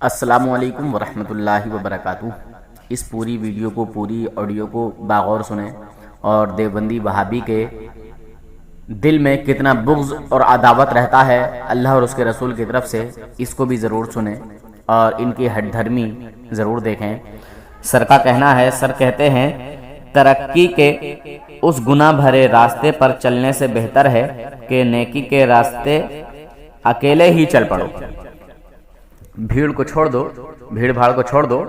السلام علیکم ورحمۃ اللہ وبرکاتہ۔ اس پوری ویڈیو کو، پوری آڈیو کو باغور سنیں اور دیوبندی وہابی کے دل میں کتنا بغض اور عداوت رہتا ہے اللہ اور اس کے رسول کی طرف سے، اس کو بھی ضرور سنیں اور ان کی ہٹ دھرمی ضرور دیکھیں۔ سر کا کہنا ہے، سر کہتے ہیں ترقی کے اس گناہ بھرے راستے پر چلنے سے بہتر ہے کہ نیکی کے راستے اکیلے ہی چل پڑو۔ بھیڑ کو چھوڑ دو، بھیڑ بھاڑ کو چھوڑ دو،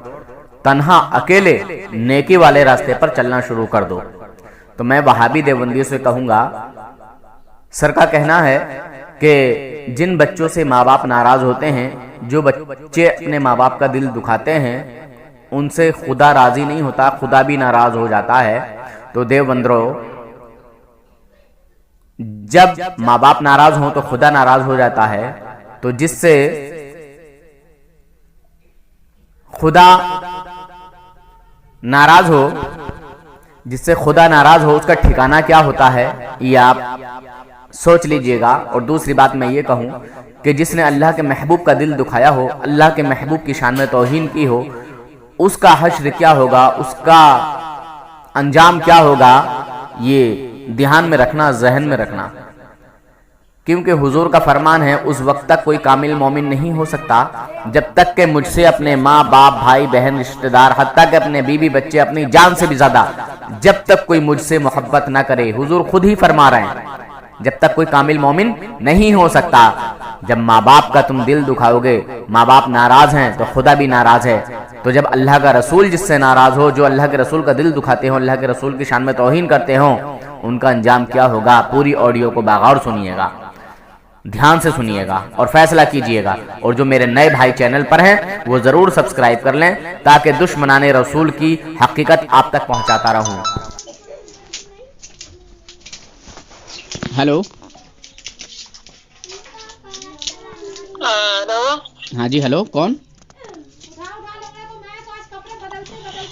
تنہا اکیلے نیکی والے راستے پر چلنا شروع کر دو۔ تو میں وہابی دیوبندیوں سے کہوں گا، سر کا کہنا ہے کہ جن بچوں سے ماں باپ ناراض ہوتے ہیں، جو بچے اپنے ماں باپ کا دل دکھاتے ہیں، ان سے خدا راضی نہیں ہوتا، خدا بھی ناراض ہو جاتا ہے۔ تو دیوبندرو، جب ماں باپ ناراض ہوں تو خدا ناراض ہو جاتا ہے، تو جس سے خدا ناراض ہو، جس سے خدا ناراض ہو، اس کا ٹھکانہ کیا ہوتا ہے یہ آپ سوچ لیجئے گا۔ اور دوسری بات میں یہ کہوں کہ جس نے اللہ کے محبوب کا دل دکھایا ہو، اللہ کے محبوب کی شان میں توہین کی ہو، اس کا حشر کیا ہوگا، اس کا انجام کیا ہوگا، یہ دھیان میں رکھنا، ذہن میں رکھنا۔ کیونکہ حضور کا فرمان ہے، اس وقت تک کوئی کامل مومن نہیں ہو سکتا جب تک کہ مجھ سے اپنے ماں باپ، بھائی بہن، رشتہ دار، حتیٰ کہ اپنے بیوی بچے، اپنی جان سے بھی زیادہ، جب تک کوئی مجھ سے محبت نہ کرے۔ حضور خود ہی فرما رہے ہیں، جب تک کوئی کامل مومن نہیں ہو سکتا۔ جب ماں باپ کا تم دل دکھاؤ گے، ماں باپ ناراض ہیں تو خدا بھی ناراض ہے۔ تو جب اللہ کا رسول جس سے ناراض ہو، جو اللہ کے رسول کا دل دکھاتے ہوں، اللہ کے رسول کی شان میں توہین کرتے ہوں، ان کا انجام کیا ہوگا، پوری آڈیو کو باغور سنیے گا، دھیان سے سنیے گا اور فیصلہ کیجئے گا۔ اور جو میرے نئے بھائی چینل پر ہیں وہ ضرور سبسکرائب کر لیں تاکہ دشمنان رسول کی حقیقت آپ تک پہنچاتا رہوں۔ ہیلو، ہلو ہاں جی، ہیلو، کون؟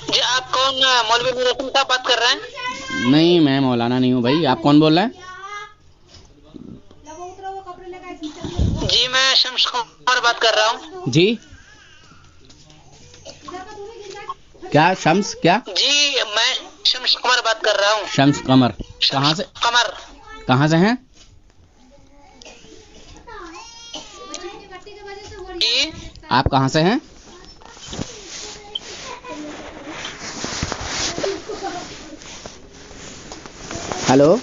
جی، آپ کون؟ مولوی میرسم صاحب بات کر رہے ہیں؟ نہیں، میں مولانا نہیں ہوں بھائی، آپ کون بول رہے ہیں؟ جی، میں شمس قمر بات کر رہا ہوں۔ جی کیا شمس؟ کیا جی، میں شمس قمر بات کر رہا ہوں۔ شمس قمر؟ کہاں شمس سے؟ قمر، کہاں سے ہیں؟ جی، آپ کہاں سے ہیں؟ ہیلو،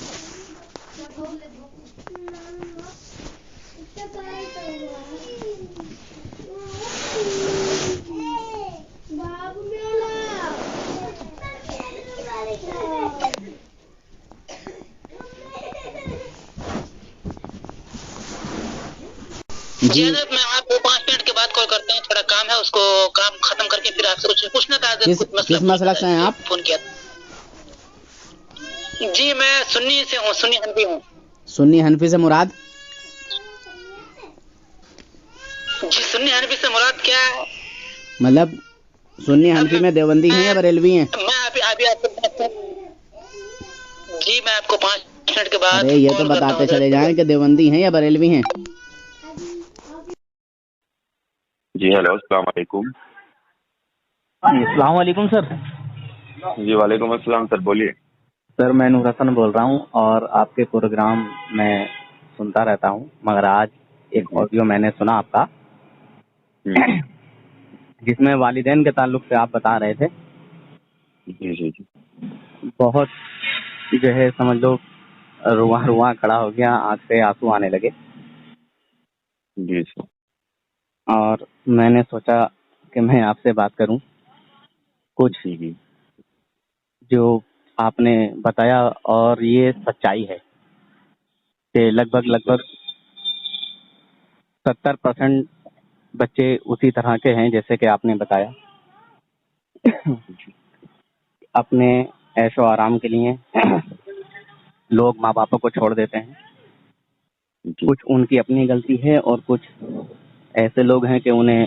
جی حضرت، میں آپ کو 5 منٹ کے بعد کال کرتا ہوں، تھوڑا کام ہے، اس کو کام ختم کر کے پھر آپ سے کچھ پوچھنا تھا حضرت، کچھ کس مسئلہ سے ہیں آپ؟ فون کیا تھا۔ جی، میں سنی سے ہوں، سنی حنفی ہوں۔ سنی حنفی سے مراد؟ جی، سنی حنفی سے مراد کیا ہے؟ مطلب سنی حنفی میں دیوبندی ہیں یا بریلوی ہیں؟ میں ابھی آپ کو جی، میں آپ کو 5 منٹ کے بعد ارے یہ تو کال کرتا ہوں بتاتے چلے حضرت۔ جائیں کہ دیوبندی ہیں یا بریلوی ہیں۔ جی ہیلو، السلام علیکم۔ السلام علیکم سر۔ جی وعلیکم السلام سر، بولیے۔ سر میں نور حسن بول رہا ہوں اور آپ کے پروگرام میں سنتا رہتا ہوں، مگر آج ایک آڈیو میں نے سنا آپ کا جس میں والدین کے تعلق سے آپ بتا رہے تھے۔ جی جی جی بہت جو ہے سمجھ لو رواں رواں کھڑا ہو گیا، آنکھ سے آنسو آنے لگے، جی سر۔ اور میں نے سوچا کہ میں آپ سے بات کروں۔ کچھ جی جی جو آپ نے بتایا اور یہ سچائی ہے کہ لگ بھگ 70% بچے اسی طرح کے ہیں جیسے کہ آپ نے بتایا، اپنے عیش و آرام کے لیے لوگ ماں باپوں کو چھوڑ دیتے ہیں۔ جی کچھ ان کی اپنی غلطی ہے اور کچھ ایسے لوگ ہیں کہ انہیں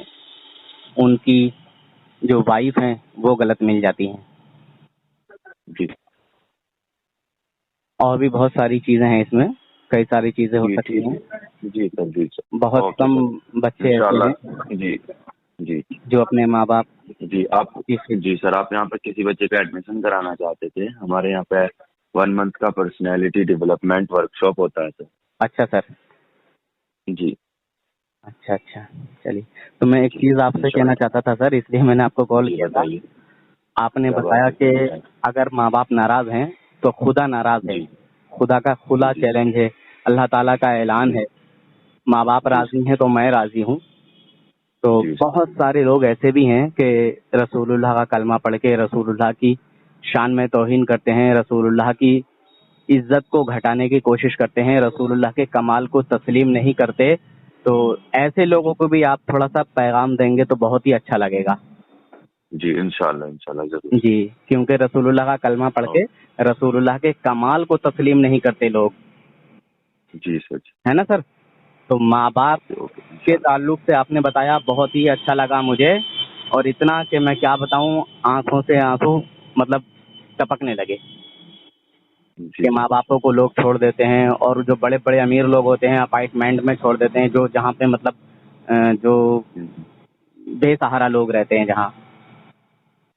ان کی جو وائف ہیں وہ غلط مل جاتی ہیں، جی اور بھی بہت ساری چیزیں ہیں، اس میں کئی ساری چیزیں ہو جی سکتی ٹھیک ہیں۔ ہے، جی سر، جی سر، بہت اوکے کم سر، بچے ایسے ہیں۔ انشاءاللہ۔ جی جی جو اپنے ماں باپ. جی آپ جی سر آپ یہاں پہ کسی بچے کا ایڈمیشن کرانا چاہتے تھے. ہمارے یہاں پہ 1 منتھ کا پرسنالٹی ڈیولپمنٹ ورکشاپ ہوتا ہے سر. اچھا سر. جی اچھا اچھا چلیے. تو میں ایک چیز آپ سے کہنا چاہتا تھا سر, اس لیے میں نے آپ کو کال جی کیا تھا. بتائیے. آپ نے کیا بتایا بات کہ ہے؟ اگر ماں باپ ناراض ہیں تو خدا ناراض ہے. جی خدا کا کھلا جی چیلنج ہے, اللہ تعالیٰ کا اعلان جی ہے, ماں باپ جی راضی ہیں تو میں راضی ہوں. تو جی بہت سارے لوگ ایسے بھی ہیں کہ رسول اللہ کا کلمہ پڑھ کے رسول اللہ کی شان میں توہین کرتے ہیں, رسول اللہ کی عزت کو گھٹانے کی کوشش کرتے ہیں, رسول اللہ کے کمال کو تسلیم نہیں کرتے. تو ایسے لوگوں کو بھی آپ تھوڑا سا پیغام دیں گے تو بہت ہی اچھا لگے گا. جی انشاءاللہ ضرور. جی, کیونکہ رسول اللہ کا کلمہ پڑھ کے رسول اللہ کے کمال کو تسلیم نہیں کرتے لوگ, جی سر. ہے نا سر. تو ماں باپ اوکے کے انشاءاللہ. تعلق سے آپ نے بتایا, بہت ہی اچھا لگا مجھے, اور اتنا کہ میں کیا بتاؤں, آنکھوں سے آنسو مطلب ٹپکنے لگے جی کہ ماں باپوں کو لوگ چھوڑ دیتے ہیں, اور جو بڑے بڑے امیر لوگ ہوتے ہیں اپارٹمنٹ میں چھوڑ دیتے ہیں, جو جہاں پہ مطلب جو بے سہارا لوگ رہتے ہیں جہاں.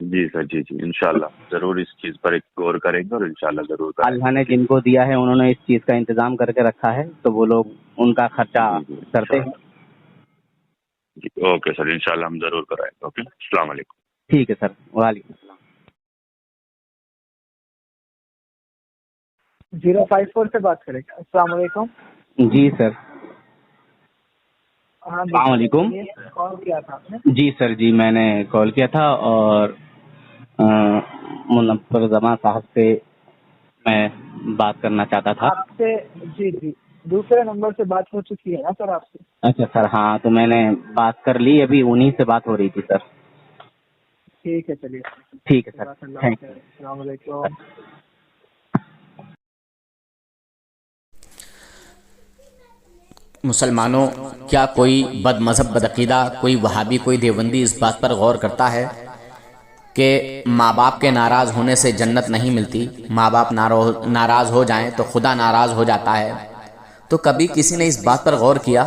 جی سر. جی انشاءاللہ ضرور اس چیز پر ایک غور کریں گے اور انشاءاللہ ضرور کریں اللہ نے گے. جن کو دیا ہے انہوں نے اس چیز کا انتظام کر کے رکھا ہے, تو وہ لوگ ان کا خرچہ جی کرتے ہیں. انشاءاللہ. جی اوکے سر انشاءاللہ ہم ضرور کرائیں گے. اوکے السلام علیکم. ٹھیک ہے سر. وعلیکم السلام. 054 سے بات کریں. السلام علیکم. جی سر. ہاں السلام علیکم. کال کیا تھا آپ نے؟ جی سر, جی میں نے کال کیا تھا, اور منور زمان صاحب سے میں بات کرنا چاہتا تھا. آپ سے جی دوسرے نمبر سے بات ہو چکی ہے نا سر آپ سے؟ اچھا سر, ہاں تو میں نے بات کر لی, ابھی انہی سے بات ہو رہی تھی سر. ٹھیک ہے چلیے. ٹھیک ہے سر, تھینک یو. السلام علیکم. مسلمانوں, کیا کوئی بد مذہب بدعقیدہ, کوئی وہابی, کوئی دیوبندی اس بات پر غور کرتا ہے کہ ماں باپ کے ناراض ہونے سے جنت نہیں ملتی, ماں باپ ناراض ہو جائیں تو خدا ناراض ہو جاتا ہے؟ تو کبھی کسی نے اس بات پر غور کیا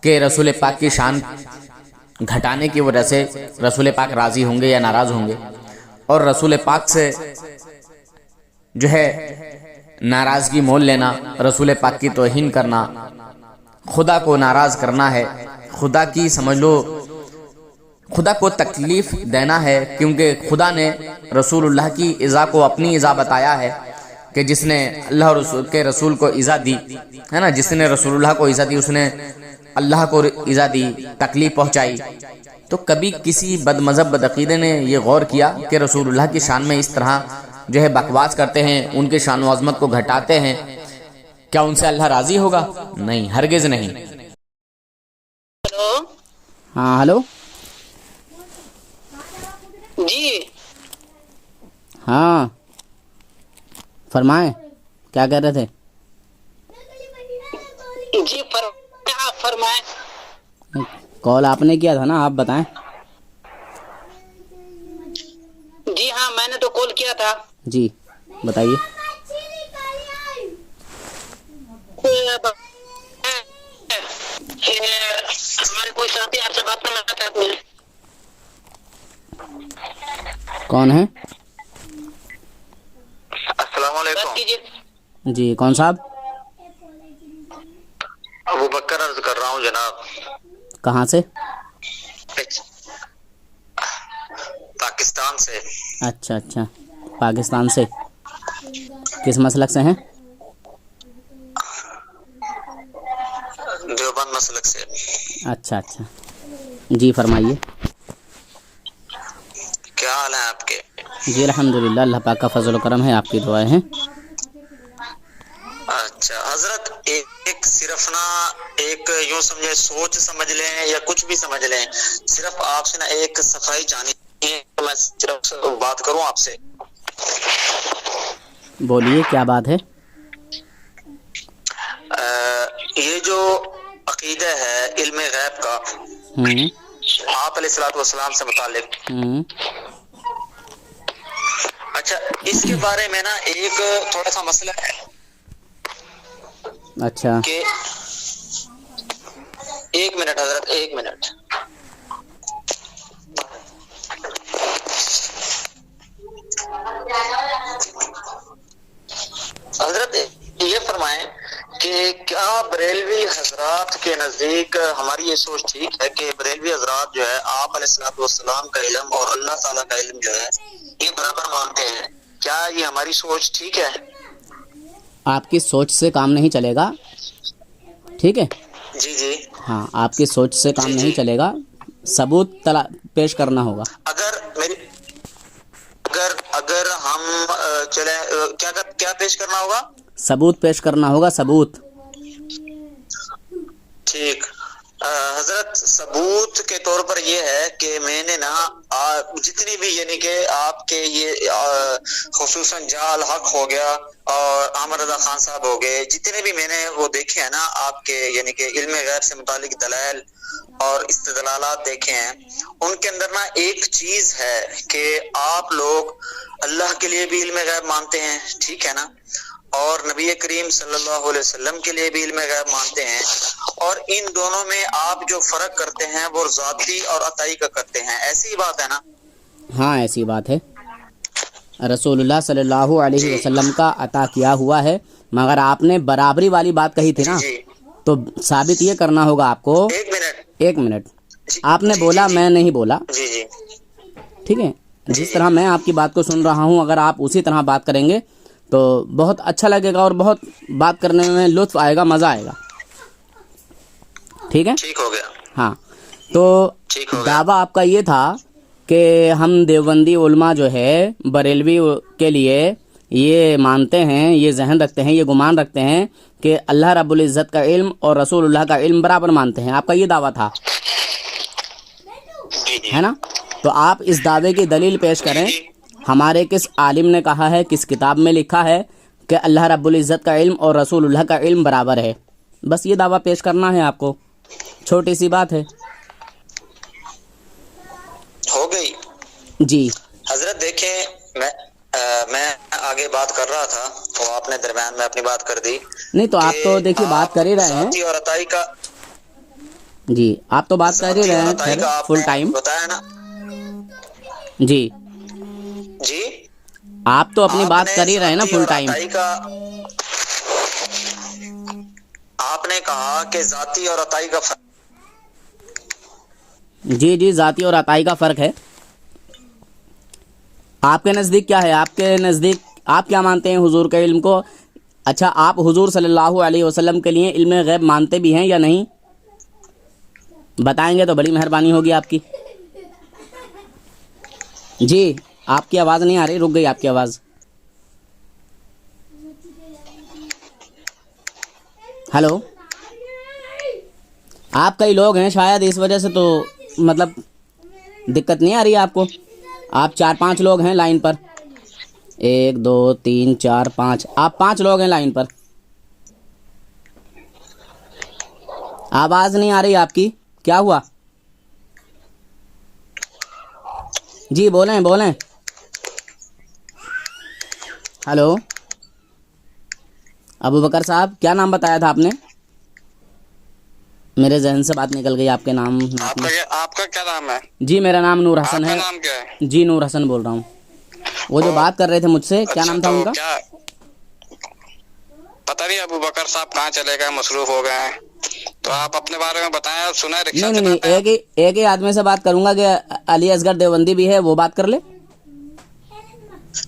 کہ رسول پاک کی شان گھٹانے کی وجہ سے رسول پاک راضی ہوں گے یا ناراض ہوں گے؟ اور رسول پاک سے جو ہے ناراضگی مول لینا, رسول پاک کی توہین کرنا, خدا کو ناراض کرنا ہے, خدا کی سمجھ لو خدا کو تکلیف دینا ہے, کیونکہ خدا نے رسول اللہ کی ایذا کو اپنی ایذا بتایا ہے کہ جس نے اللہ اور رسول کے رسول کو ایذا دی ہے نا, جس نے رسول اللہ کو ایذا دی اس نے اللہ کو ایذا دی, تکلیف پہنچائی. تو کبھی کسی بد مذہب بدعقیدے نے یہ غور کیا کہ رسول اللہ کی شان میں اس طرح جو ہے بکواس کرتے ہیں, ان کے شان و عظمت کو گھٹاتے ہیں, کیا ان سے اللہ راضی ہوگا؟ نہیں, ہرگز نہیں. ہلو. ہاں ہلو. جی ہاں فرمائیں, کیا کہہ رہے تھے؟ جی آپ فرمائیں. کال آپ نے کیا تھا نا, آپ بتائیں. جی ہاں میں نے تو کال کیا تھا. جی بتائیے. ہمارے کوئی ساتھی آپ سے بات کرنا چاہتے ہیں. کون ہے؟ السلام علیکم. جی کون صاحب؟ ابو بکر عرض کر رہا ہوں جناب. کہاں سے؟ پاکستان سے. اچھا اچھا, پاکستان سے. کس مسلک سے ہیں؟ دیوبند مسلک سے. اچھا اچھا, جی فرمائیے. کیا حال ہے آپ کے؟ جی الحمدللہ, اللہ پاک کا فضل و کرم ہے, آپ کی دعائیں ہیں. اچھا حضرت, ایک صرف نا ایک یوں سمجھے سوچ سمجھ لیں یا کچھ بھی سمجھ لیں, صرف آپ سے نا ایک صفائی جانی ہے, میں صرف بات کروں آپ سے. بولیے کیا بات ہے؟ یہ جو عقیدہ ہے علم غیب کا آپ علیہ الصلوۃ والسلام سے متعلق, اچھا اس کے بارے میں نا ایک تھوڑا سا مسئلہ ہے. اچھا کہ ایک منٹ حضرت, ایک منٹ. بریلوی حضرات کے نزدیک ہماری یہ سوچ ٹھیک ہے کہ بریلوی حضرات جو ہے آپ علیہ الصلوۃ والسلام کا علم اور اللہ تعالیٰ کا علم جو ہے یہ برابر مانتے ہیں. کیا یہ ہماری سوچ ٹھیک ہے؟ آپ کی سوچ سے کام نہیں چلے گا، ٹھیک ہے؟ جی جی. ہاں، آپ کی سوچ سے کام نہیں چلے گا، ثبوت پیش کرنا ہوگا. اگر ہم چلیں کیا پیش کرنا ہوگا؟ ثبوت پیش کرنا ہوگا، ثبوت. ٹھیک. حضرت ثبوت کے طور پر یہ ہے کہ میں نے نا جتنی بھی یعنی کہ آپ کے یہ خصوصاً جال حق ہو گیا اور احمد رضا خان صاحب ہو گئے، جتنے بھی میں نے وہ دیکھے ہیں نا آپ کے یعنی کہ علم غیب سے متعلق دلائل اور استدلالات دیکھے ہیں، ان کے اندر نا ایک چیز ہے کہ آپ لوگ اللہ کے لیے بھی علم غیب مانتے ہیں، ٹھیک ہے نا، اور نبی کریم صلی اللہ علیہ وسلم کے لیے بھی علم غیب مانتے ہیں، اور ان دونوں میں آپ جو فرق کرتے ہیں وہ ذاتی اور عطائی کا کرتے ہیں. ایسی بات ہے نا؟ ہاں ایسی بات ہے. رسول اللہ صلی اللہ علیہ وسلم کا عطا کیا ہوا ہے، مگر آپ نے برابری والی بات کہی تھی نا، تو ثابت یہ کرنا ہوگا آپ کو. ایک منٹ آپ نے بولا، میں نہیں بولا، جی جی ٹھیک ہے؟ جس طرح میں آپ کی بات کو سن رہا ہوں، اگر آپ اسی طرح بات کریں گے تو بہت اچھا لگے گا اور بہت بات کرنے میں لطف آئے گا، مزہ آئے گا، ٹھیک ہے؟ ٹھیک ہو گیا. ہاں، تو دعویٰ آپ کا یہ تھا کہ ہم دیوبندی علماء جو ہے بریلوی کے لیے یہ مانتے ہیں، یہ ذہن رکھتے ہیں، یہ گمان رکھتے ہیں کہ اللہ رب العزت کا علم اور رسول اللہ کا علم برابر مانتے ہیں. آپ کا یہ دعویٰ تھا، ہے نا؟ تو آپ اس دعوے کی دلیل پیش کریں. ہمارے کس عالم نے کہا ہے، کس کتاب میں لکھا ہے کہ اللہ رب العزت کا علم اور رسول اللہ کا علم برابر ہے؟ بس یہ دعویٰ پیش کرنا ہے آپ کو، چھوٹی سی بات ہے. ہو گئی جی حضرت. دیکھیں میں آگے بات کر رہا تھا تو آپ نے درمیان میں اپنی بات کر دی. نہیں تو آپ تو دیکھیے بات کر ہی رہے ہیں. ذاتی اور عطائی کا، جی آپ تو بات کر ہی رہے ہیں خیر فل ٹائم. بتایا نا جی جی، آپ تو اپنی بات کر ہی رہے ہیں نا فل ٹائم. آپ نے کہا کہ ذاتی اور عطائی کا فرق. جی جی، ذاتی اور عطائی کا فرق ہے. آپ کے نزدیک کیا ہے؟ آپ کے نزدیک آپ کیا مانتے ہیں حضور کے علم کو؟ اچھا، آپ حضور صلی اللہ علیہ وسلم کے لیے علم غیب مانتے بھی ہیں یا نہیں؟ بتائیں گے تو بڑی مہربانی ہوگی آپ کی. جی آپ کی آواز نہیں آ رہی، رک گئی آپ کی آواز. ہلو، آپ کئی لوگ ہیں شاید اس وجہ سے تو مطلب دقت نہیں آ رہی ہے آپ کو. آپ 4-5 لوگ ہیں لائن پر، 1 2 3 4 5، آپ 5 لوگ ہیں لائن پر. آواز نہیں آ رہی آپ کی، کیا ہوا؟ جی بولیں بولیں. ہلو ابو بکر صاحب، کیا نام بتایا تھا آپ نے؟ میرے ذہن سے بات نکل گئی آپ کے نام. آپ کا کیا نام ہے؟ جی میرا نام نور حسن ہے. نام کیا ہے؟ جی نور حسن بول رہا ہوں. وہ جو بات کر رہے تھے مجھ سے، کیا نام تھا ان کا؟ پتہ نہیں ابو بکر صاحب کہاں چلے گئے، مصروف ہو گئے ہیں. تو آپ اپنے بارے میں بتائیں. سنا ہے رکشہ نہیں، ایک ہی آدمی سے بات کروں گا کہ علی اصغر دیوبندی بھی ہے، وہ بات کر لے.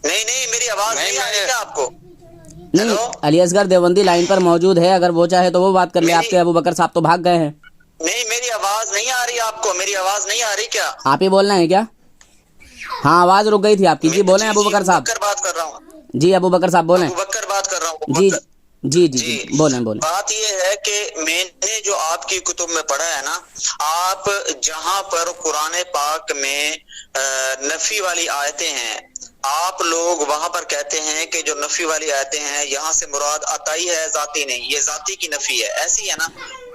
نہیں میری آواز نہیں آ رہی کیا آپ کو؟ نہیں، علی اصغر دیوبندی لائن پر موجود ہے، اگر وہ چاہے تو وہ بات کر لے. آپ کے ابو بکر صاحب تو بھاگ گئے ہیں. نہیں میری آواز نہیں آ رہی آپ کو، میری آواز نہیں آ رہی کیا؟ آپ ہی بولنا ہے کیا؟ ہاں آواز رک گئی تھی آپ کی. جی بولیں ابو بکر صاحب. بات کر رہا ہوں. جی ابو بکر صاحب بولیں. ابو بکر بات کر رہا ہوں. جی جی جی جی بولیں. بات یہ ہے کہ میں نے جو آپ کی کتب میں پڑھا ہے نا، آپ جہاں پر قرآن پاک میں نفی والی آیتیں ہیں، آپ لوگ وہاں پر کہتے ہیں کہ جو نفی والی آیتیں ہیں یہاں سے مراد عطائی ہے، ذاتی نہیں. یہ ذاتی کی نفی ہے، ایسی ہے نا.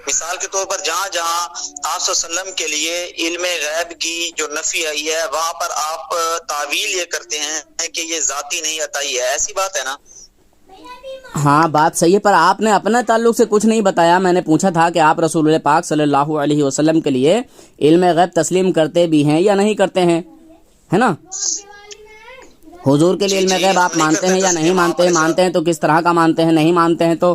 مثال کے طور پر جہاں جہاں آپ صلی اللہ علیہ وسلم کے لیے علم غیب کی جو نفی آئی ہے وہاں پر آپ تعویل یہ کرتے ہیں کہ یہ ذاتی نہیں عطائی ہے. ایسی بات ہے نا؟ ہاں بات صحیح ہے، پر آپ نے اپنے تعلق سے کچھ نہیں بتایا. میں نے پوچھا تھا کہ آپ رسول اللہ پاک صلی اللہ علیہ وسلم کے لیے علم غیب تسلیم کرتے بھی ہیں یا نہیں کرتے ہیں، ہے نا؟ حضور کے لیے علم غیب آپ مانتے ہیں یا نہیں مانتے ہیں؟ مانتے ہیں تو کس طرح کا مانتے ہیں؟ نہیں مانتے ہیں تو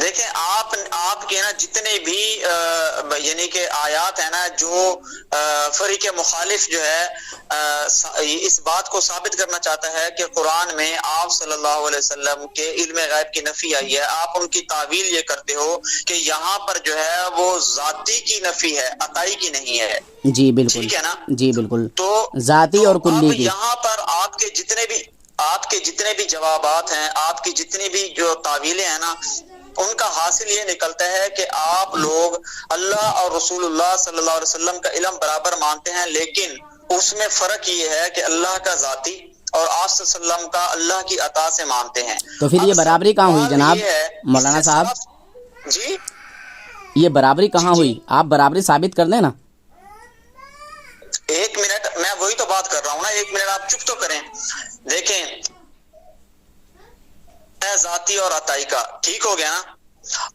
دیکھیں آپ کے نا جتنے بھی یعنی کہ آیات ہیں نا جو فریق مخالف جو ہے اس بات کو ثابت کرنا چاہتا ہے کہ قرآن میں آپ صلی اللہ علیہ وسلم کے علم غیب کی نفی آئی ہے، آپ ان کی تعویل یہ کرتے ہو کہ یہاں پر جو ہے وہ ذاتی کی نفی ہے، عطائی کی نہیں ہے۔ جی بالکل، ٹھیک ہے نا؟ جی بالکل، تو ذاتی اور کلی اب کی۔ یہاں پر آپ کے جتنے بھی جوابات ہیں، آپ کی جتنی بھی جو تعویلیں ہیں نا، ان کا حاصل یہ نکلتا ہے کہ آپ لوگ اللہ اور رسول اللہ صلی اللہ علیہ وسلم کا علم برابر مانتے ہیں، لیکن اس میں فرق یہ ہے کہ اللہ کا ذاتی اور آپ صلی اللہ علیہ وسلم کا اللہ کی عطا سے مانتے ہیں۔ تو پھر یہ برابری کہاں ہوئی جناب مولانا صاحب؟ جی یہ برابری کہاں ہوئی؟ آپ برابری ثابت کر دیں نا۔ ایک منٹ، میں وہی تو بات کر رہا ہوں نا، ایک منٹ آپ چپ تو کریں۔ دیکھیں ذاتی اور عطائی کا، ٹھیک ہو گیا نا؟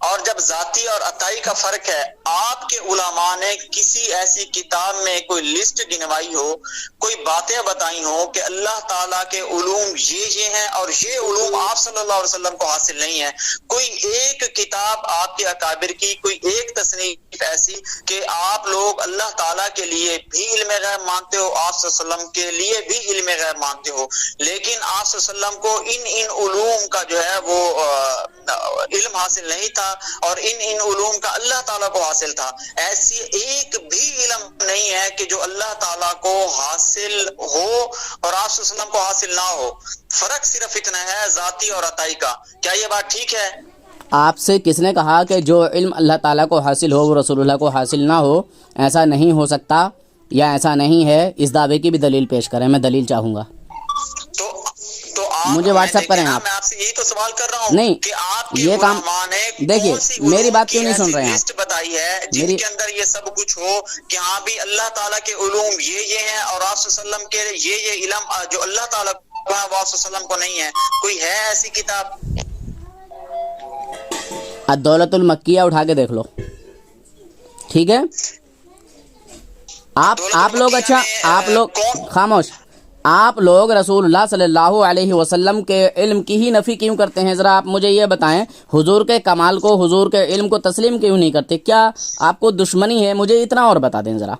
اور جب ذاتی اور عطائی کا فرق ہے، آپ کے علماء نے کسی ایسی کتاب میں کوئی لسٹ گنوائی ہو، کوئی باتیں بتائی ہوں کہ اللہ تعالیٰ کے علوم یہ ہیں اور یہ علوم آپ صلی اللہ علیہ وسلم کو حاصل نہیں ہے، کوئی ایک کتاب آپ کے اکابر کی، کوئی ایک تصنیف ایسی کہ آپ لوگ اللہ تعالیٰ کے لیے بھی علم غیب مانتے ہو، آپ صلی اللہ علیہ وسلم کے لیے بھی علم غیب مانتے ہو، لیکن آپ صلی اللہ علیہ وسلم کو ان علوم کا جو ہے وہ علم حاصل نہیں تھا اور ان علوم کا اللہ تعالیٰ کو حاصل تھا۔ ایسی ایک بھی علم نہیں ہے کہ جو اللہ تعالیٰ کو حاصل ہو اور آپ صلی اللہ علیہ وسلم کو حاصل نہ ہو۔ فرق صرف اتنا ہے ذاتی اور عطائی کا۔ کیا یہ بات ٹھیک ہے؟ آپ سے کس نے کہا کہ جو علم اللہ تعالیٰ کو حاصل ہو وہ رسول اللہ کو حاصل نہ ہو؟ ایسا نہیں ہو سکتا یا ایسا نہیں ہے، اس دعوے کی بھی دلیل پیش کریں، میں دلیل چاہوں گا۔ تو مجھے واٹس ایپ کریں آپ۔ میں آپ سے یہی تو سوال کر رہا ہوں نہیں، کہ آپ کے یہ کام علماء نے دیکھیے، کون سی میری علوم بات کی کیوں نہیں سن رہے ہیں لسٹ آپ؟ بتائی ہے جن کے اندر یہ سب کچھ ہو کہ ہاں بھی اللہ تعالیٰ کے علوم یہ ہیں اور آپ صلی اللہ علیہ وسلم کے یہ علم جو اللہ تعالیٰ کو ہے وہ آپ صلی اللہ علیہ وسلم کو نہیں ہے؟ کوئی ہے ایسی کتاب؟ الدولت المکیہ اٹھا کے دیکھ لو، ٹھیک ہے؟ آپ لوگ، اچھا آپ لوگ خاموش، آپ لوگ رسول اللہ صلی اللہ علیہ وسلم کے علم کی ہی نفی کیوں کرتے ہیں؟ ذرا آپ مجھے یہ بتائیں، حضور کے کمال کو، حضور کے علم کو تسلیم کیوں نہیں کرتے؟ کیا آپ کو دشمنی ہے؟ مجھے اتنا اور بتا دیں ذرا۔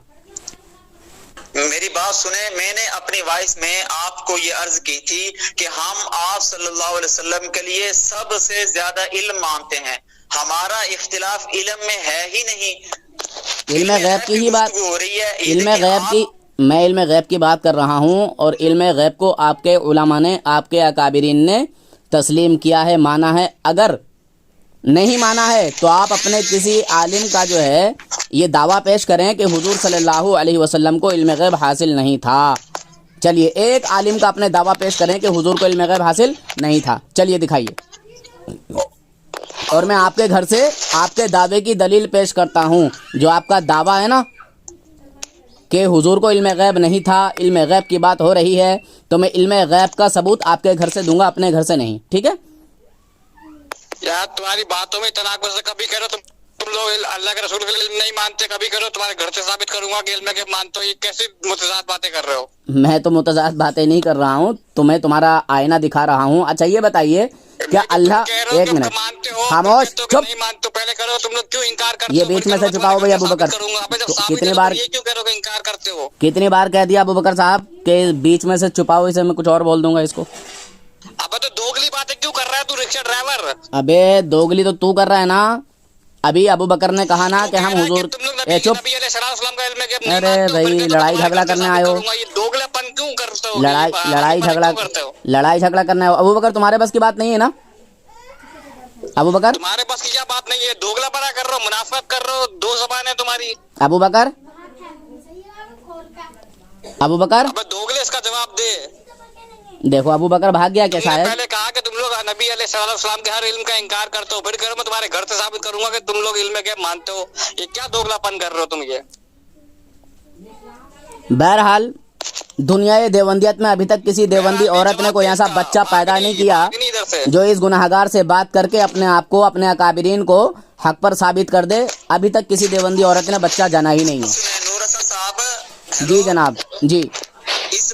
میری بات سنیں، میں نے اپنی وائس میں آپ کو یہ عرض کی تھی کہ ہم آپ صلی اللہ علیہ وسلم کے لیے سب سے زیادہ علم مانتے ہیں، ہمارا اختلاف علم میں ہے ہی نہیں۔ علم غیب کی ہی بات ہو رہی ہے، علم غیب کی، میں علم غیب کی بات کر رہا ہوں، اور علم غیب کو آپ کے علماء نے، آپ کے اکابرین نے تسلیم کیا ہے، مانا ہے۔ اگر نہیں مانا ہے تو آپ اپنے کسی عالم کا جو ہے یہ دعویٰ پیش کریں کہ حضور صلی اللہ علیہ وسلم کو علم غیب حاصل نہیں تھا۔ چلیے ایک عالم کا اپنے دعویٰ پیش کریں کہ حضور کو علم غیب حاصل نہیں تھا، چلیے دکھائیے، اور میں آپ کے گھر سے آپ کے دعوے کی دلیل پیش کرتا ہوں۔ جو آپ کا دعویٰ ہے نا کہ حضور کو علم غیب نہیں تھا، علم غیب کی بات ہو رہی ہے، تو میں علم غیب کا ثبوت آپ کے گھر سے دوں گا، اپنے گھر سے نہیں، ٹھیک ہے؟ یار تمہاری باتوں میں تناقض سے کبھی کرو تم لوگ اللہ کے رسول کے علم نہیں مانتے، کبھی کرو تمہارے گھر سے ثابت کروں گا کہ علم کے مانتے ہو۔ یہ کیسی متضاد باتیں کر رہے ہو؟ میں تو متضاد باتیں نہیں کر رہا ہوں، تمہیں تمہارا آئینہ دکھا رہا ہوں۔ اچھا یہ بتائیے کیا اللہ، ایک منٹ خاموش، چپ، نہیں مانتے پہلے کرو، تم لوگ کیوں انکار کرتے ہو؟ یہ بیچ میں سے چھپاؤ بھائی ابو بکر، کتنی بار، یہ کیوں کرو کہ انکار کرتے ہو؟ کتنی بار کہہ دیا ابو بکر صاحب کہ بیچ میں سے چھپاؤ، اسے میں کچھ اور بول دوں گا اس کو۔ ابے تو دوگلی باتیں کیوں کر رہا ہے تو رکشہ ڈرائیور؟ ابے دوگلی تو کر رہا ہے نا۔ ابھی ابو بکر نے کہا نا کہ ہم حضور، چپ، ارے بھائی لڑائی جھگڑا کرنے آئے ہو، لڑائی جھگڑا کرنا ہے ابو بکر، تمہارے بس کی بات نہیں ہے نا ابو بکر؟ تمہارے بس کی کیا بات نہیں ہے؟ دوگلا بڑا کر رہے ہو، منافقت کر رہے ہو، دو زبانیں تمہاری۔ ابو بکر، ابو بکر، دوگلے اس کا جواب دے۔ دیکھو ابو بکر بھاگ گیا کیا صاحب؟ پہلے کہا کہ تم لوگ نبی علیہ السلام کے ہر علم کا انکار کرتے ہو، پھر کرو میں تمہارے گھر سے ثابت کروں گا کہ تم لوگ علم کے مانتے ہو۔ یہ کیا دوگلا پن کر رہے ہو تم؟ یہ بہرحال دنیا دیوبندیت میں ابھی تک کسی دیوبندی عورت نے کوئی ایسا بچہ پیدا نہیں کیا جو اس گناہگار سے بات کر کے اپنے آپ کو، اپنے اکابرین کو حق پر ثابت کر دے۔ ابھی تک کسی دیوبندی عورت نے بچہ جانا ہی نہیں ہے۔ جی جناب، جی اس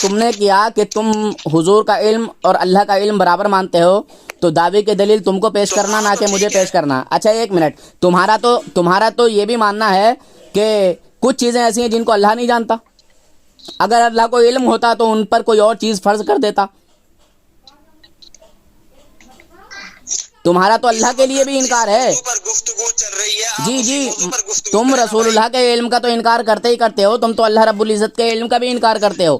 تم نے کیا کہ تم حضور کا علم اور اللہ کا علم برابر مانتے ہو، تو دعوے کی دلیل تم کو پیش کرنا، نہ کہ مجھے پیش کرنا. اچھا ایک منٹ، تمہارا تو یہ بھی ماننا ہے کہ کچھ چیزیں ایسی ہیں جن کو اللہ نہیں جانتا. اگر اللہ کو علم ہوتا تو ان پر کوئی اور چیز فرض کر دیتا. تمہارا تو اللہ کے لیے بھی انکار ہے. پر گفتگو چل رہی ہے، آپ جی اسی جی، موضوع پر گفتگو تم کریں رسول بھائی. اللہ کے علم کا تو انکار کرتے ہی کرتے ہو، تم تو اللہ رب العزت کے علم کا بھی انکار کرتے ہو.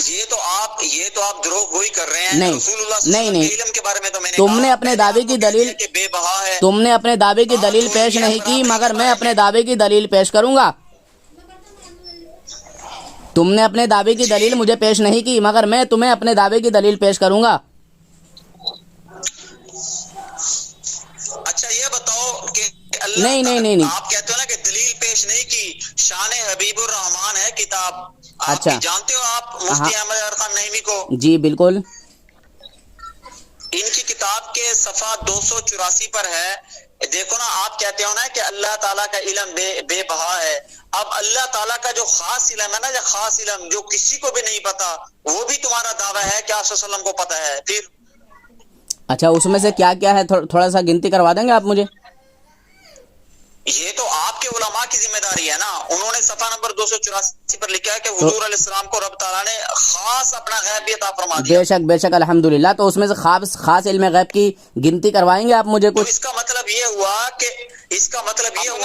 یہ تو آپ دروغ گوئی کر رہے ہیں. نہیں، رسول اللہ صلی اللہ علیہ نہیں، وسلم کے علم کے بارے میں تو میں نے تم کہا، نے اپنے پہلے دعوے آپ کی کو کہتے دلیل ہیں کہ بے بہا ہے. تم نے اپنے دعوے کی دلیل پیش نہیں کی، مگر میں اپنے دعوے کی دلیل پیش کروں گا. تم نے اپنے دعوے کی دلیل مجھے پیش نہیں کی، مگر میں تمہیں اپنے دعوے کی دلیل پیش کروں گا. اچھا یہ بتاؤ کہ اللہ نہیں. آپ کہتے ہو نا کہ دلیل پیش نہیں کی. شان حبیب الرحمان ہے کتاب، آپ اچھا. جانتے ہو آپ مفتی احمد یار خان نعیمی کو؟ جی بالکل. ان کی کتاب کے صفحہ 284 پر ہے. دیکھو نا، آپ کہتے ہو نا کہ اللہ تعالیٰ کا علم بے بہا ہے. اب اللہ تعالیٰ کا جو خاص علم ہے نا، جو خاص علم جو کسی کو بھی نہیں پتا، وہ بھی تمہارا دعویٰ ہے کہ آپ صلی اللہ علیہ وسلم کو پتا ہے. پھر اچھا اس میں سے کیا کیا ہے، تھوڑا سا گنتی کروا دیں گے آپ مجھے؟ یہ تو آپ کے علماء کی ذمہ داری ہے نا. انہوں نے صفحہ نمبر 284 پر لکھا ہے کہ حضور علیہ السلام کو رب تعالیٰ نے خاص اپنا غیب بھی عطا فرما دیا. بے شک الحمدللہ. تو اس میں سے خاص علم غیب کی گنتی کروائیں گے آپ مجھے تو کچھ؟ اس کا مطلب یہ ہوا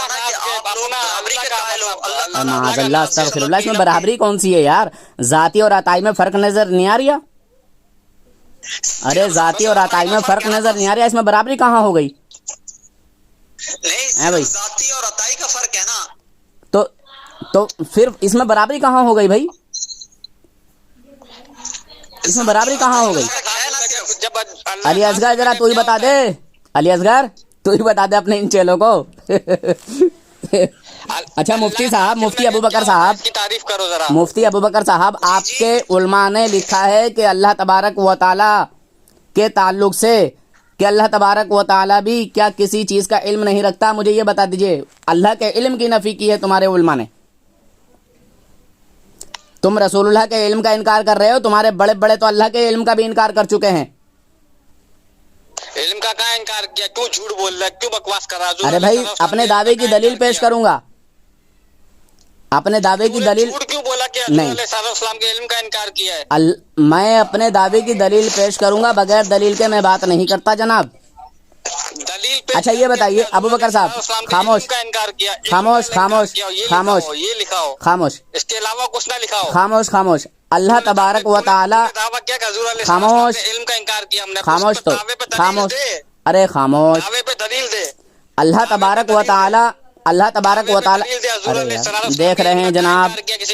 نا کہ آپ لوگ برابری کے قائل ہو. اللہ معاذ تعالیٰ اللہ، استغفر اللہ. اس میں برابری کون سی ہے یار؟ ذاتی اور عطائی میں فرق نظر نہیں آ رہا؟ ارے ذاتی اور عطائی میں فرق نظر نہیں آ رہا، اس میں برابری کہاں ہو گئی؟ نہیں، ذاتی اور عطائی کا فرق ہے نا. تو پھر اس میں برابری کہاں ہو گئی بھائی؟ اس میں برابری کہاں ہو گئی؟ علی اصغر ذرا تو ہی بتا دے، علی اصغر تو ہی بتا دے اپنے ان چیلوں کو. اچھا مفتی ابوبکر صاحب کی تعریف کرو ذرا. مفتی ابوبکر صاحب، آپ کے علماء نے لکھا ہے کہ اللہ تبارک و تعالی کے تعلق سے کہ اللہ تبارک و تعالی بھی کیا کسی چیز کا علم نہیں رکھتا؟ مجھے یہ بتا دیجئے، اللہ کے علم کی نفی کی ہے تمہارے علماء نے. تم رسول اللہ کے علم کا انکار کر رہے ہو، تمہارے بڑے بڑے تو اللہ کے علم کا بھی انکار کر چکے ہیں. علم کا کہاں انکار کیا؟ کیوں جھوٹ بول رہا ہے؟ کیوں بکواس کر رہا ہے؟ ارے بھائی اپنے دعوے کی دلیل پیش کروں گا، اپنے دعوے کی دلیل. جھوٹ کیوں بولا کہ حضور علیہ السلام کے علم کا انکار کیا ہے؟ میں اپنے دعوے کی دلیل پیش کروں گا، بغیر دلیل کے میں بات نہیں کرتا جناب. دلیل اچھا یہ بتائیے ابوبکر صاحب، خاموش یہ لکھاؤ، خاموش، اس کے علاوہ کچھ نہ لکھاؤ. خاموش. اللہ تبارک و تعالی، دعویٰ کیا کہ حضور علیہ خاموش، السلام کے علم کا انکار کیا ہم نے. خاموش تو دعوے پہ دلیل خاموش. دے، ارے خاموش. دعوے پہ دلیل دے. اللہ تبارک و تعالی ارے یار دیکھ رہے ہیں جناب،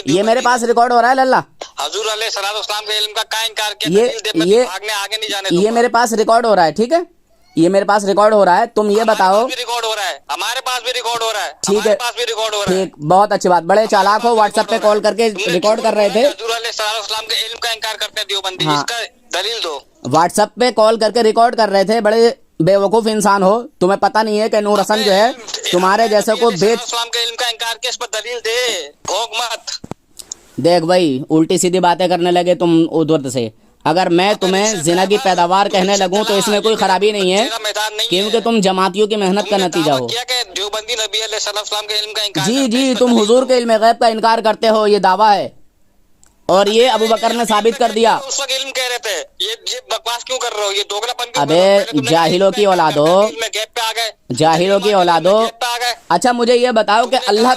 یہ میرے پاس ریکارڈ ہو رہا ہے اللہ. حضور علیہ السلام کے علم کا کیا انکار کیا؟ دلیل دے، میں بھاگنے آگے نہیں جانے دوں یہ گا. میرے پاس ریکارڈ ہو رہا ہے، ٹھیک ہے، یہ میرے پاس ریکارڈ ہو رہا ہے. تم یہ بتاؤ. ریکارڈ ہو رہا ہے، ہمارے پاس بھی ریکارڈ ہو رہا ہے، ٹھیک ہے، ہمارے پاس بھی ریکارڈ ہو رہا ہے. ٹھیک، بہت اچھی بات. بڑے چالاک ہو، واٹس ایپ پہ کال کر کے ریکارڈ کر رہے تھے. حضور علیہ السلام کے علم کا انکار کرتے ہیں دیوبندی، ہاں. اس کا دلیل دو. واٹس ایپ پہ کال کر کے ریکارڈ کر رہے تھے. بڑے بے وقوف انسان ہو، تمہیں پتہ نہیں ہے کہ نور حسن جو ہے تمہارے جیسے کو السلام کے علم کا انکار کیا؟ اس پر دلیل دے، بھوک مت. دیکھ بھائی الٹی سیدھی باتیں کرنے لگے تم ادھر سے. اگر میں تمہیں زنا کی پیداوار کہنے لگوں تو اس میں کوئی خرابی نہیں ہے، کیونکہ تم جماعتیوں کی محنت کا نتیجہ ہو. کیا کہ دیوبندی نبی علیہ السلام کے علم کا انکار جی تم حضور کے علم غیب کا انکار کرتے ہو، یہ دعویٰ ہے، اور یہ ابوبکر نے ثابت کر دیا. اس وقت علم کہہ رہے تھے، یہ بکواس کیوں کر رہے ہو؟ یہ دوگلا پن. ابے جاہلوں کی اولادو، جاہلوں کی اولادو. اچھا مجھے یہ بتاؤ کہ اللہ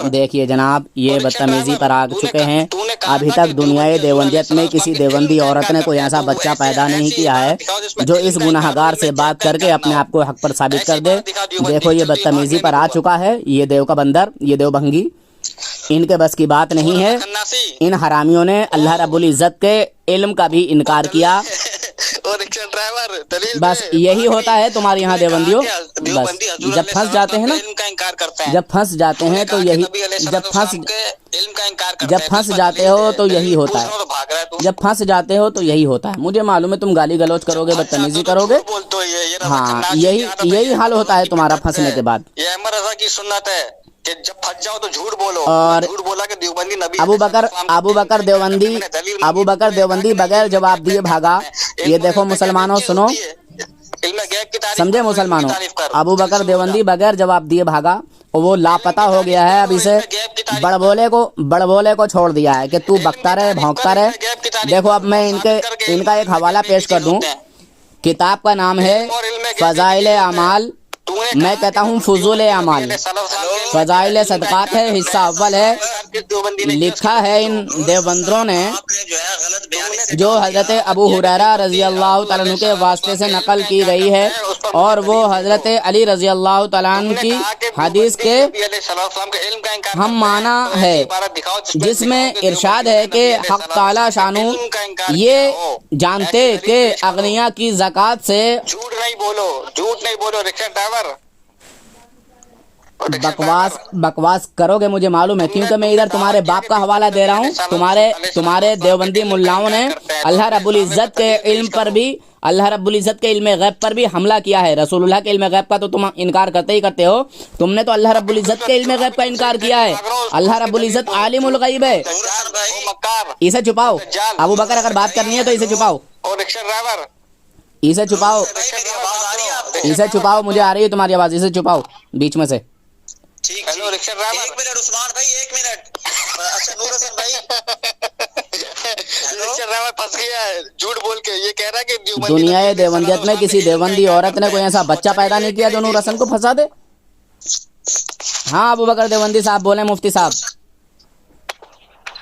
دیکھیے جناب، یہ بدتمیزی پر آ چکے ہیں. ابھی تک دنیائے دیوبندیت میں کسی دیوبندی عورت نے کوئی ایسا بچہ پیدا نہیں کیا ہے جو اس گناہگار سے بات کر کے اپنے آپ کو حق پر ثابت کر دے. دیکھو یہ بدتمیزی پر آ چکا ہے. یہ دیو کا بندر، یہ دیو بھنگی، ان کے بس کی بات نہیں ہے. ان حرامیوں نے اللہ رب العزت کے علم کا بھی انکار کیا. بس یہی ہوتا ہے تمہارے یہاں دیوبندیوں. بس جب پھنس جاتے ہیں نا، جب پھنس جاتے ہیں تو یہی، جب پھنس جاتے ہو تو یہی ہوتا ہے، جب پھنس جاتے ہو تو یہی ہوتا ہے. مجھے معلوم ہے تم گالی گلوچ کرو گے، بدتمیزی کرو گے. ہاں یہی حال ہوتا ہے تمہارا پھنسنے کے بعد. یہ احمد رضا کی سنت ہے. کہ جب پھنس جاؤ تو جھوٹ بولو، اور جھوٹ بولا کہ دیوبندی نبی ابو بکر دیوبندی بغیر جواب دیے بھاگا. یہ دیکھو مسلمانوں سنو، سمجھے مسلمانوں، ابو بکر دیوبندی بغیر جواب دیے بھاگا اور وہ لاپتہ ہو گیا ہے. اب اسے بڑبولے کو چھوڑ دیا ہے کہ تو بکتا رہے بھونکتا رہے. دیکھو اب میں ان کا ایک حوالہ پیش کر دوں. کتاب کا نام ہے فضائل اعمال، میں کہتا ہوں فضول اعمال. فضائل صدقات ہے، حصہ اول ہے. لکھا ہے ان دیوبندروں نے، جو حضرت ابو ہریرہ رضی اللہ تعالیٰ عنہ کے واسطے سے نقل کی گئی ہے، اور وہ حضرت علی رضی اللہ تعالیٰ عنہ کی حدیث کے ہم معنی ہے، جس میں ارشاد ہے کہ حق تعالی شانو یہ جانتے کہ اغنیا کی زکوٰۃ سے جھوٹ نہیں بولو رکشہ ڈرائیور. بکواس کرو گے مجھے معلوم ہے، کیونکہ میں ادھر تمہارے باپ کا حوالہ دے رہا ہوں. تمہارے دیوبندی ملاؤں نے اللہ رب العزت کے علم پر بھی، اللہ رب العزت کے علم غیب پر بھی حملہ کیا ہے. رسول اللہ کے علم غیب کا تو تم انکار کرتے ہی کرتے ہو. تم نے تو اللہ رب العزت کے علم غیب کا انکار کیا ہے. اللہ رب العزت عالم الغیب ہے. اسے چھپاؤ. ابو بکر اگر بات کرنی ہے تو اسے چھپاؤ، اسے چھپاؤ، اسے چھپاؤ. مجھے آ رہی ہے تمہاری آواز، اسے چھپاؤ بیچ میں سے. ہیلو رکشہ ڈرائیور، ایک منٹ عثمان بھائی، ایک منٹ. اچھا نور حسن بھائی، رکشہ ڈرائیور پھنس گیا ہے جھوٹ بول کے. یہ کہہ رہا ہے کہ دنیا دیوبندیت میں کسی دیوبندی عورت نے کوئی ایسا بچہ پیدا نہیں کیا جو نور حسن کو پھنسا دے. ہاں ابو بکر دیوبندی صاحب بولیں، مفتی صاحب.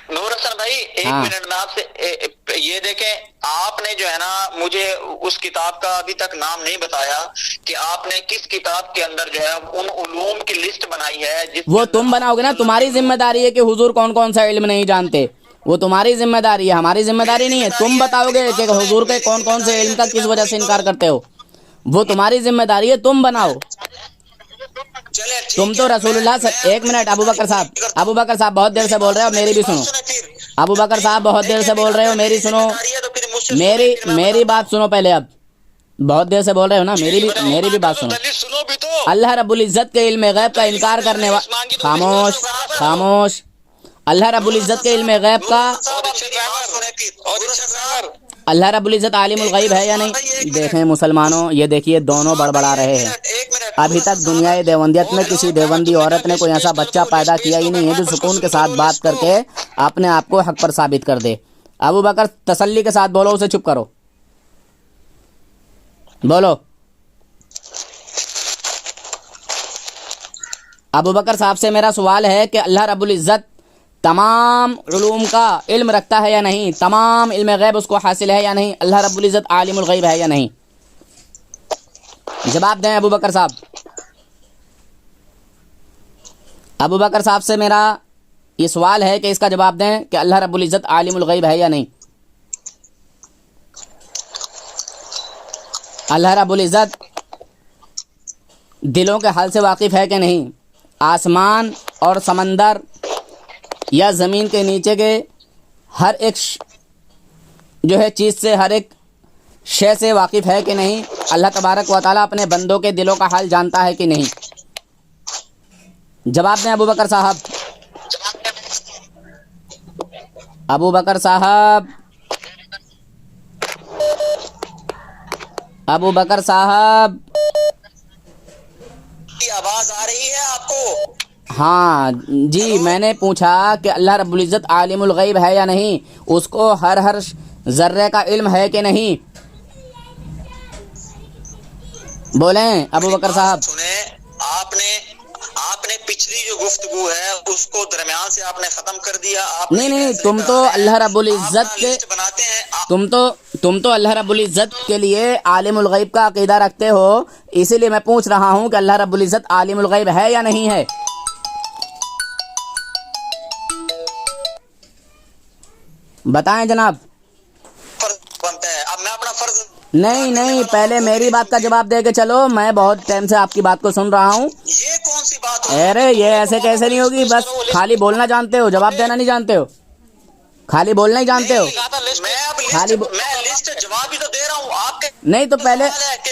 نور حسن بھائی ایک منٹ میں آپ سے یہ دیکھیں، آپ نے جو ہے نا مجھے اس کتاب کا ابھی تک نام نہیں بتایا کہ آپ نے کس کتاب کے اندر جو ہے ان علوم کی لسٹ بنائی ہے. وہ تم بناؤ گے نا، تمہاری ذمہ داری ہے کہ حضور کون کون سا علم نہیں جانتے. وہ تمہاری ذمہ داری ہے، ہماری ذمہ داری نہیں ہے. تم بتاؤ گے کہ حضور کے کون کون سے علم کا کس وجہ سے انکار کرتے ہو. وہ تمہاری ذمہ داری ہے، تم بناؤ. تم تو رسول اللہ ایک منٹ ابو بکر صاحب بہت دیر سے بول رہے ہو، میری بھی سنو. ابو بکر صاحب بہت دیر سے بول رہے ہو، میری سنو، میری بات سنو پہلے. اب بہت دیر سے بول رہے ہو نا، میری بھی بات سنو. اللہ رب العزت کے علم غیب کا انکار کرنے خاموش. اللہ رب العزت کے علم غیب کا، اللہ رب العزت عالم الغیب ہے یا نہیں؟ دیکھیں مسلمانوں، یہ دیکھیے دونوں بڑبڑا رہے ہیں. ابھی تک دنیا دیوبندیت میں کسی دیوبندی عورت نے کوئی ایسا بچہ پیدا کیا ہی نہیں ہے جو سکون کے ساتھ بات کر کے اپنے آپ کو حق پر ثابت کر دے. ابو بکر تسلی کے ساتھ بولو، اسے چپ کرو. بولو. ابو بکر صاحب سے میرا سوال ہے کہ اللہ رب العزت تمام علوم کا علم رکھتا ہے یا نہیں؟ تمام علم غیب اس کو حاصل ہے یا نہیں؟ اللہ رب العزت عالم الغیب ہے یا نہیں؟ جواب دیں ابو بکر صاحب. ابو بکر صاحب سے میرا یہ سوال ہے کہ اس کا جواب دیں کہ اللہ رب العزت عالم الغیب ہے یا نہیں؟ اللہ رب العزت دلوں کے حال سے واقف ہے کہ نہیں؟ آسمان اور سمندر یا زمین کے نیچے کے ہر ایک جو ہے چیز سے، ہر ایک شے سے واقف ہے کہ نہیں؟ اللہ تبارک و تعالیٰ اپنے بندوں کے دلوں کا حال جانتا ہے کہ نہیں؟ جواب دیں ابو بکر صاحب. ابو بکر صاحب، ابو بکر صاحب، آواز آ رہی ہے آپ کو؟ ہاں جی، میں نے پوچھا کہ اللہ رب العزت عالم الغیب ہے یا نہیں، اس کو ہر ذرے کا علم ہے کہ نہیں؟ بولیں ابو بکر صاحب. سنیں، آپ نے پچھلی جو گفتگو ہے اس کو درمیان سے آپ نے ختم کر دیا. نہیں، تم تو اللہ رب العزت کے تم تو اللہ رب العزت کے لیے عالم الغیب کا عقیدہ رکھتے ہو، اسی لیے میں پوچھ رہا ہوں کہ اللہ رب العزت عالم الغیب ہے یا نہیں ہے؟ بتائیں جناب. بنتا ہے اب میں اپنا فرض نہیں، پہلے میری بات کا جواب دے کے چلو. میں بہت ٹائم سے آپ کی بات کو سن رہا ہوں. یہ کون سی بات ہے؟ ارے یہ ایسے کیسے نہیں ہوگی؟ بس خالی بولنا جانتے ہو، جواب دینا نہیں جانتے ہو. خالی بولنا ہی جانتے ہو. میں لسٹ جواب بھی تو دے رہا ہوں آپ کے. نہیں تو پہلے کہ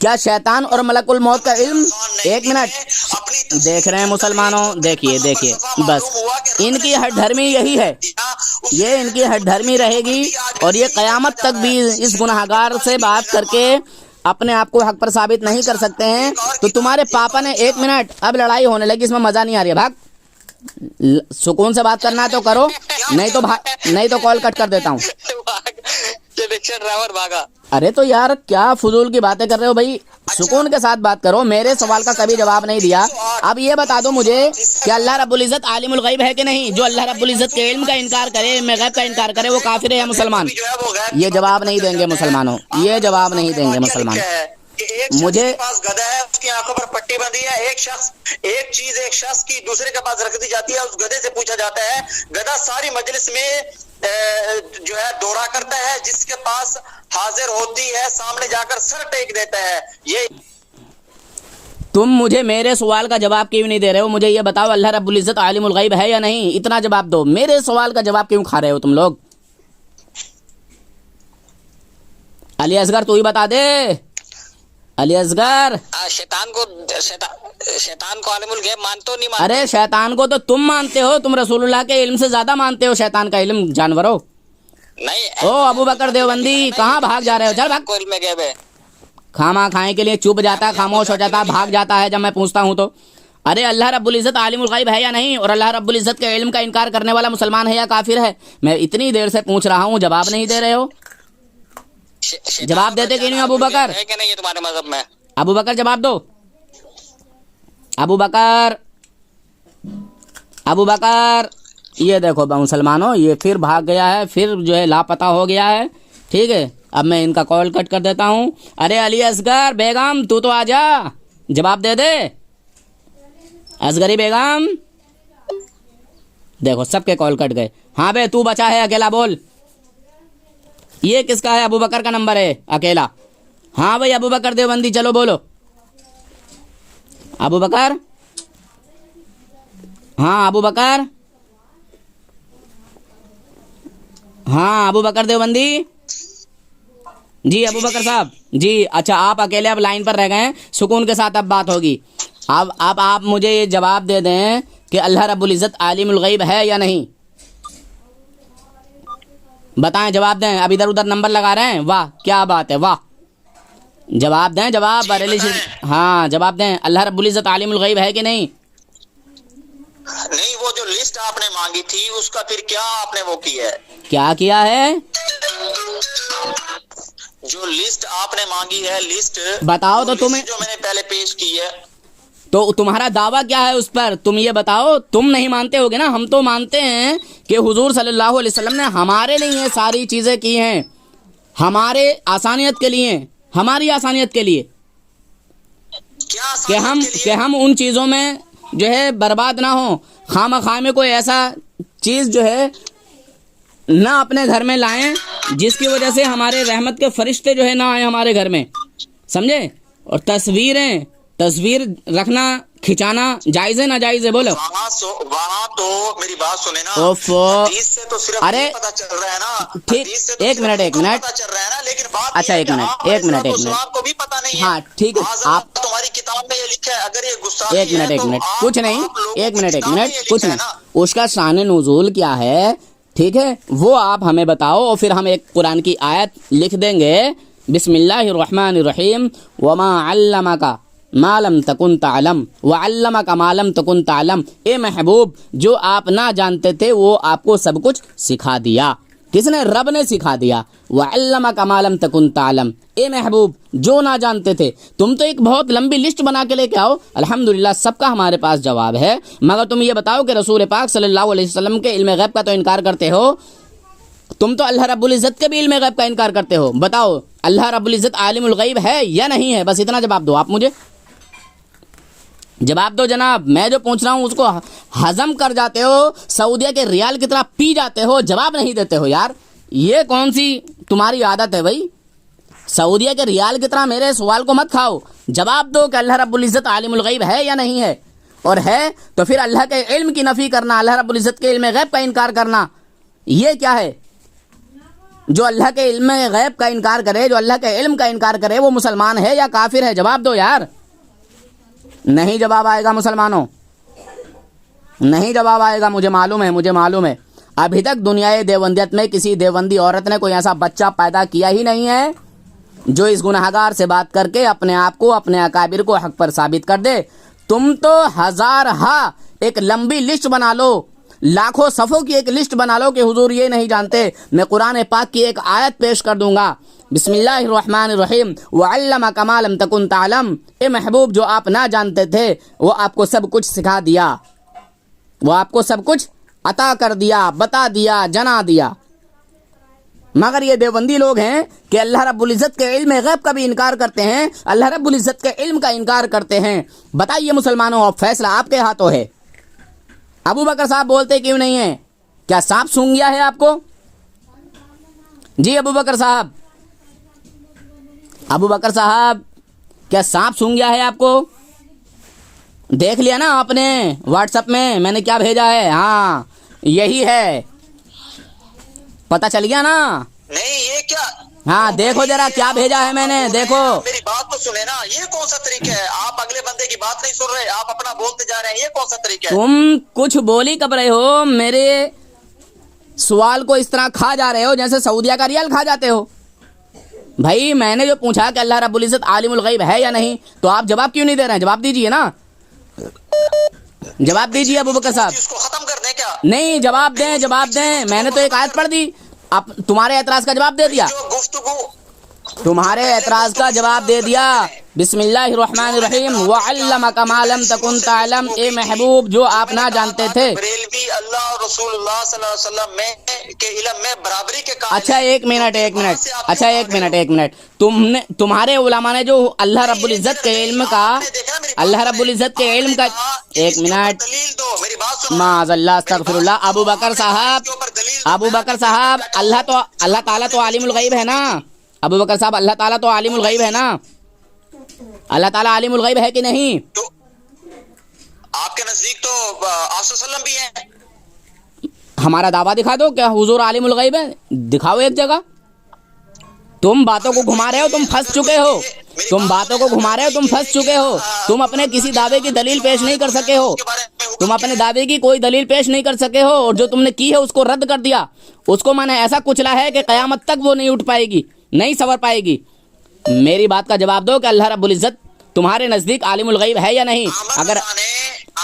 کیا شیطان اور ملک الموت کا علم؟ ایک منٹ دیکھ رہے ہیں مسلمانوں، دیکھیے بس ان کی ہٹ دھرمی یہی ہے، یہ ان کی ہٹ دھرمی رہے گی، اور یہ قیامت تک بھی اس گناہگار سے بات کر کے اپنے آپ کو حق پر ثابت نہیں کر سکتے ہیں۔ تو تمہارے پاپا نے، ایک منٹ، اب لڑائی ہونے لگی، اس میں مزہ نہیں آ رہی ہے، بھاگ، سکون سے بات کرنا ہے تو کرو، نہیں تو کال کٹ کر دیتا ہوں۔ ڈرائیور بھاگا۔ ارے تو یار کیا فضول کی باتیں کر رہے ہو بھائی، سکون کے ساتھ بات کرو، میرے سوال کا کبھی جواب نہیں دیا۔ اب یہ بتا دو مجھے کہ اللہ رب العزت عالم الغیب ہے کہ نہیں؟ جو اللہ رب العزت کے علم کا انکار کرے، علم غیب کا انکار کرے، وہ کافر ہے یا مسلمان؟ یہ جواب نہیں دیں گے مسلمانوں، یہ جواب نہیں دیں گے مسلمان۔ مجھے پاس گدھا ہے، اس کی آنکھوں پر پٹی بندھی ہے، ایک شخص کی دوسرے کے پاس رکھ دی جاتی ہے، اس گدھے سے پوچھا جاتا ہے، گدھا ساری مجلس میں جو ہے دورہ کرتا ہے، جس کے پاس حاضر ہوتی ہے سامنے جا کر سر ٹیک دیتا ہے۔ یہ تم مجھے میرے سوال کا جواب کیوں نہیں دے رہے ہو؟ مجھے یہ بتاؤ اللہ رب العزت عالم الغیب ہے یا نہیں؟ اتنا جواب دو، میرے سوال کا جواب کیوں کھا رہے ہو تم لوگ؟ علی اصغر تو ہی بتا دے، علی اصغر۔ شیطان کو عالم الغیب مانتے ہو نہیں مانتے؟ ارے شیطان کو تو تم مانتے ہو، تم رسول اللہ کے علم سے زیادہ مانتے ہو شیطان کا علم، جانورو۔ نہیں او ابو بکر دیوبندی، کہاں بھاگ جا رہے ہو؟ چل بھاگ، علم غیب ہے۔ کھانا کھانے کے لیے چپ جاتا ہے، خاموش ہو جاتا ہے، بھاگ جاتا ہے جب میں پوچھتا ہوں تو۔ ارے اللہ رب العزت عالم الغیب ہے یا نہیں؟ اور اللہ رب العزت کے علم کا انکار کرنے والا مسلمان ہے یا کافر ہے؟ میں اتنی دیر سے پوچھ رہا ہوں، جواب نہیں دے رہے ہو۔ جواب دیتے کہ نہیں ابو بکر؟ ہے کہ نہیں یہ تمہارے مذہب میں؟ ابو بکر جواب دو، ابو بکر، ابو بکر۔ یہ دیکھو مسلمانوں، یہ پھر بھاگ گیا ہے، پھر جو ہے لاپتہ ہو گیا ہے، ٹھیک ہے؟ اب میں ان کا کال کٹ کر دیتا ہوں۔ ارے علی اصغر بیگم تو آ جا، جواب دے دے، اصغری بیگم۔ دیکھو سب کے کال کٹ گئے۔ ہاں بے تو بچا ہے اکیلا، بول یہ کس کا ہے؟ ابو بکر کا نمبر ہے اکیلا۔ ہاں بھائی ابو بکر دیوبندی، چلو بولو ابو بکر۔ ہاں ابو بکر، ہاں ابو بکر دیوبندی جی، ابو بکر صاحب جی۔ اچھا آپ اکیلے اب لائن پر رہ گئے ہیں، سکون کے ساتھ اب بات ہوگی۔ اب آپ مجھے یہ جواب دے دیں کہ اللہ رب العزت عالم الغیب ہے یا نہیں؟ بتائیں، جواب دیں۔ اب ادھر ادھر نمبر لگا رہے ہیں، واہ کیا بات ہے، واہ، جواب دیں، جواب بریلی شریف، ہاں جواب دیں، اللہ رب العزت عالم الغیب ہے کہ نہیں؟ نہیں، وہ جو لسٹ آپ نے مانگی تھی اس کا پھر کیا آپ نے وہ کیا ہے؟ کیا کیا ہے؟ جو لسٹ آپ نے مانگی ہے، لسٹ بتاؤ تو تمہیں، جو میں نے پہلے پیش کی ہے، تو تمہارا دعویٰ کیا ہے اس پر؟ تم یہ بتاؤ، تم نہیں مانتے ہوگے نا، ہم تو مانتے ہیں کہ حضور صلی اللہ علیہ وسلم نے ہمارے لیے یہ ساری چیزیں کی ہیں، ہمارے آسانیت کے لیے، ہماری آسانیت کے لیے، کہ ہم ان چیزوں میں جو ہے برباد نہ ہوں، خواہ مخواہ میں کوئی ایسا چیز جو ہے نہ اپنے گھر میں لائیں جس کی وجہ سے ہمارے رحمت کے فرشتے جو ہے نہ آئیں ہمارے گھر میں، سمجھے؟ اور تصویر رکھنا، کھچانا جائز ہے ناجائز ہے؟ بولو۔ وہاں تو میری بات سنے نا، حدیث سے تو صرف ارے پتہ چل رہا ہے نا، ٹھیک، ایک منٹ پتہ چل رہا ہے نا، لیکن بات اچھا ایک منٹ کو بھی پتہ نہیں ہے۔ ہاں ٹھیک ہے، آپ تمہاری کتاب میں یہ لکھا ہے، اگر یہ گستاخی ایک منٹ کچھ نہیں، ایک منٹ کچھ نہیں، نا، اس کا شان نزول کیا ہے، ٹھیک ہے، وہ آپ ہمیں بتاؤ، اور پھر ہم ایک قرآن کی آیت لکھ دیں گے۔ بسم اللہ الرحمن الرحیم، وما علمک ما لم تکن تعلم وعلمک ما لم تکن تعلم۔ اے محبوب، جو آپ نہ جانتے تھے وہ آپ کو سب کچھ سکھا دیا۔ کس نے؟ رب نے سکھا دیا۔ وعلمک ما لم تکن تعلم، اے محبوب جو نہ جانتے تھے۔ تم تو ایک بہت لمبی لسٹ بنا کے لے کے آؤ، الحمدللہ سب کا ہمارے پاس جواب ہے، مگر تم یہ بتاؤ کہ رسول پاک صلی اللہ علیہ وسلم کے علم غیب کا تو انکار کرتے ہو، تم تو اللہ رب العزت کے بھی علم غیب کا انکار کرتے ہو۔ بتاؤ اللہ رب العزت عالم الغیب ہے یا نہیں ہے؟ بس اتنا جواب دو، آپ مجھے جواب دو جناب، میں جو پوچھ رہا ہوں اس کو ہضم کر جاتے ہو، سعودیہ کے ریال کی طرح پی جاتے ہو، جواب نہیں دیتے ہو۔ یار یہ کون سی تمہاری عادت ہے بھائی؟ سعودیہ کے ریال کی طرح میرے سوال کو مت کھاؤ، جواب دو کہ اللہ رب العزت عالم الغیب ہے یا نہیں ہے، اور ہے تو پھر اللہ کے علم کی نفی کرنا، اللہ رب العزت کے علم غیب کا انکار کرنا، یہ کیا ہے؟ جو اللہ کے علم غیب کا انکار کرے, جو اللہ کے علم کا انکار کرے, وہ مسلمان ہے یا کافر ہے؟ جواب دو یار. نہیں جواب آئے گا مسلمانوں, نہیں جواب آئے گا. مجھے معلوم ہے ابھی تک دنیا دیوبندیت میں کسی دیوبندی عورت نے کوئی ایسا بچہ پیدا کیا ہی نہیں ہے جو اس گناہگار سے بات کر کے اپنے آپ کو, اپنے اکابر کو حق پر ثابت کر دے. تم تو ہزارہا ایک لمبی لسٹ بنا لو, لاکھوں صفوں کی ایک لسٹ بنا لو کہ حضور یہ نہیں جانتے. میں قرآن پاک کی ایک آیت پیش کر دوں گا. بسم اللہ الرحمن الرحیم. وعلمک ما لم تکن تعلم. اے محبوب, جو آپ نہ جانتے تھے وہ آپ کو سب کچھ سکھا دیا, وہ آپ کو سب کچھ عطا کر دیا, بتا دیا, جنا دیا. مگر یہ دیوبندی لوگ ہیں کہ اللہ رب العزت کے علم غیب کا بھی انکار کرتے ہیں, اللہ رب العزت کے علم کا انکار کرتے ہیں. بتائیے مسلمانوں, اب فیصلہ آپ کے ہاتھوں ہے. ابو بکر صاحب بولتے کیوں نہیں ہیں؟ کیا سانپ سونگ گیا ہے آپ کو؟ جی ابو بکر صاحب, ابو بکر صاحب, کیا سانپ سونگ گیا ہے آپ کو؟ دیکھ لیا نا آپ نے واٹس ایپ میں نے کیا بھیجا ہے؟ ہاں یہی ہے, پتہ چل گیا نا؟ نہیں یہ کیا, ہاں دیکھو ذرا کیا بھیجا ہے میں نے, دیکھو. میری بات تو سنے نا, یہ کون سا طریقہ ہے؟ آپ اگلے بندے کی بات نہیں سن رہے, آپ اپنا بولتے جا رہے ہیں, یہ کون سا طریقہ ہے؟ تم کچھ بول ہی کب رہے ہو؟ میرے سوال کو اس طرح کھا جا رہے ہو جیسے سعودیہ کا ریال کھا جاتے ہو. بھائی میں نے جو پوچھا کہ اللہ رب العزت عالم الغیب ہے یا نہیں, تو آپ جواب کیوں نہیں دے رہے ہیں؟ جواب دیجئے نا, جواب دیجئے ابو بکر صاحب. اس کو ختم کر دیں کیا؟ نہیں جواب دیں, جواب دیں. میں نے تو ایک آیت پڑھ دی, اب تمہارے اعتراض کا جواب دے دیا, جو گفتگو تمہارے اعتراض کا جواب دے دیا. بسم اللہ الرحمن الرحیم. وعلمک ما لم تکن تعلم. اے محبوب, جو آپ نہ جانتے تھے. بریلوی اللہ اور رسول اللہ صلی اللہ علیہ وسلم میں کے علم میں برابری کے قائل. اچھا ایک منٹ, تمہارے علماء نے جو اللہ رب العزت کے علم کا, اللہ رب العزت کے علم کا, ایک منٹ, دلیل دو, میری بات سنو. معاذ اللہ, استغفر اللہ. ابو بکر صاحب, اللہ تعالیٰ تو عالم الغیب ہے نا. ابو بکر صاحب, اللہ تعالیٰ تو عالم الغیب ہے نا. اللہ تعالیٰ عالم الغیب ہے کہ نہیں؟ تو آپ کے نزدیک تو آپ صلی اللہ علیہ وسلم بھی ہیں. ہمارا دعویٰ دکھا دو, کیا حضور عالم الغیب ہے؟ دکھاؤ ایک جگہ. تم باتوں کو گھما رہے ہو, تم پھنس چکے ہو. تم باتوں کو گھما رہے ہو, تم پھنس چکے ہو. تم اپنے کسی دعوے کی دلیل پیش نہیں کر سکے ہو. تم اپنے دعوے کی کوئی دلیل پیش نہیں کر سکے ہو, اور جو تم نے کی ہے اس کو رد کر دیا. اس کو میں نے ایسا کچلا ہے کہ قیامت تک وہ نہیں اٹھ پائے گی, نہیں سنور پائے گی. میری بات کا جواب دو کہ اللہ رب العزت تمہارے نزدیک عالم الغیب ہے یا نہیں؟ اگر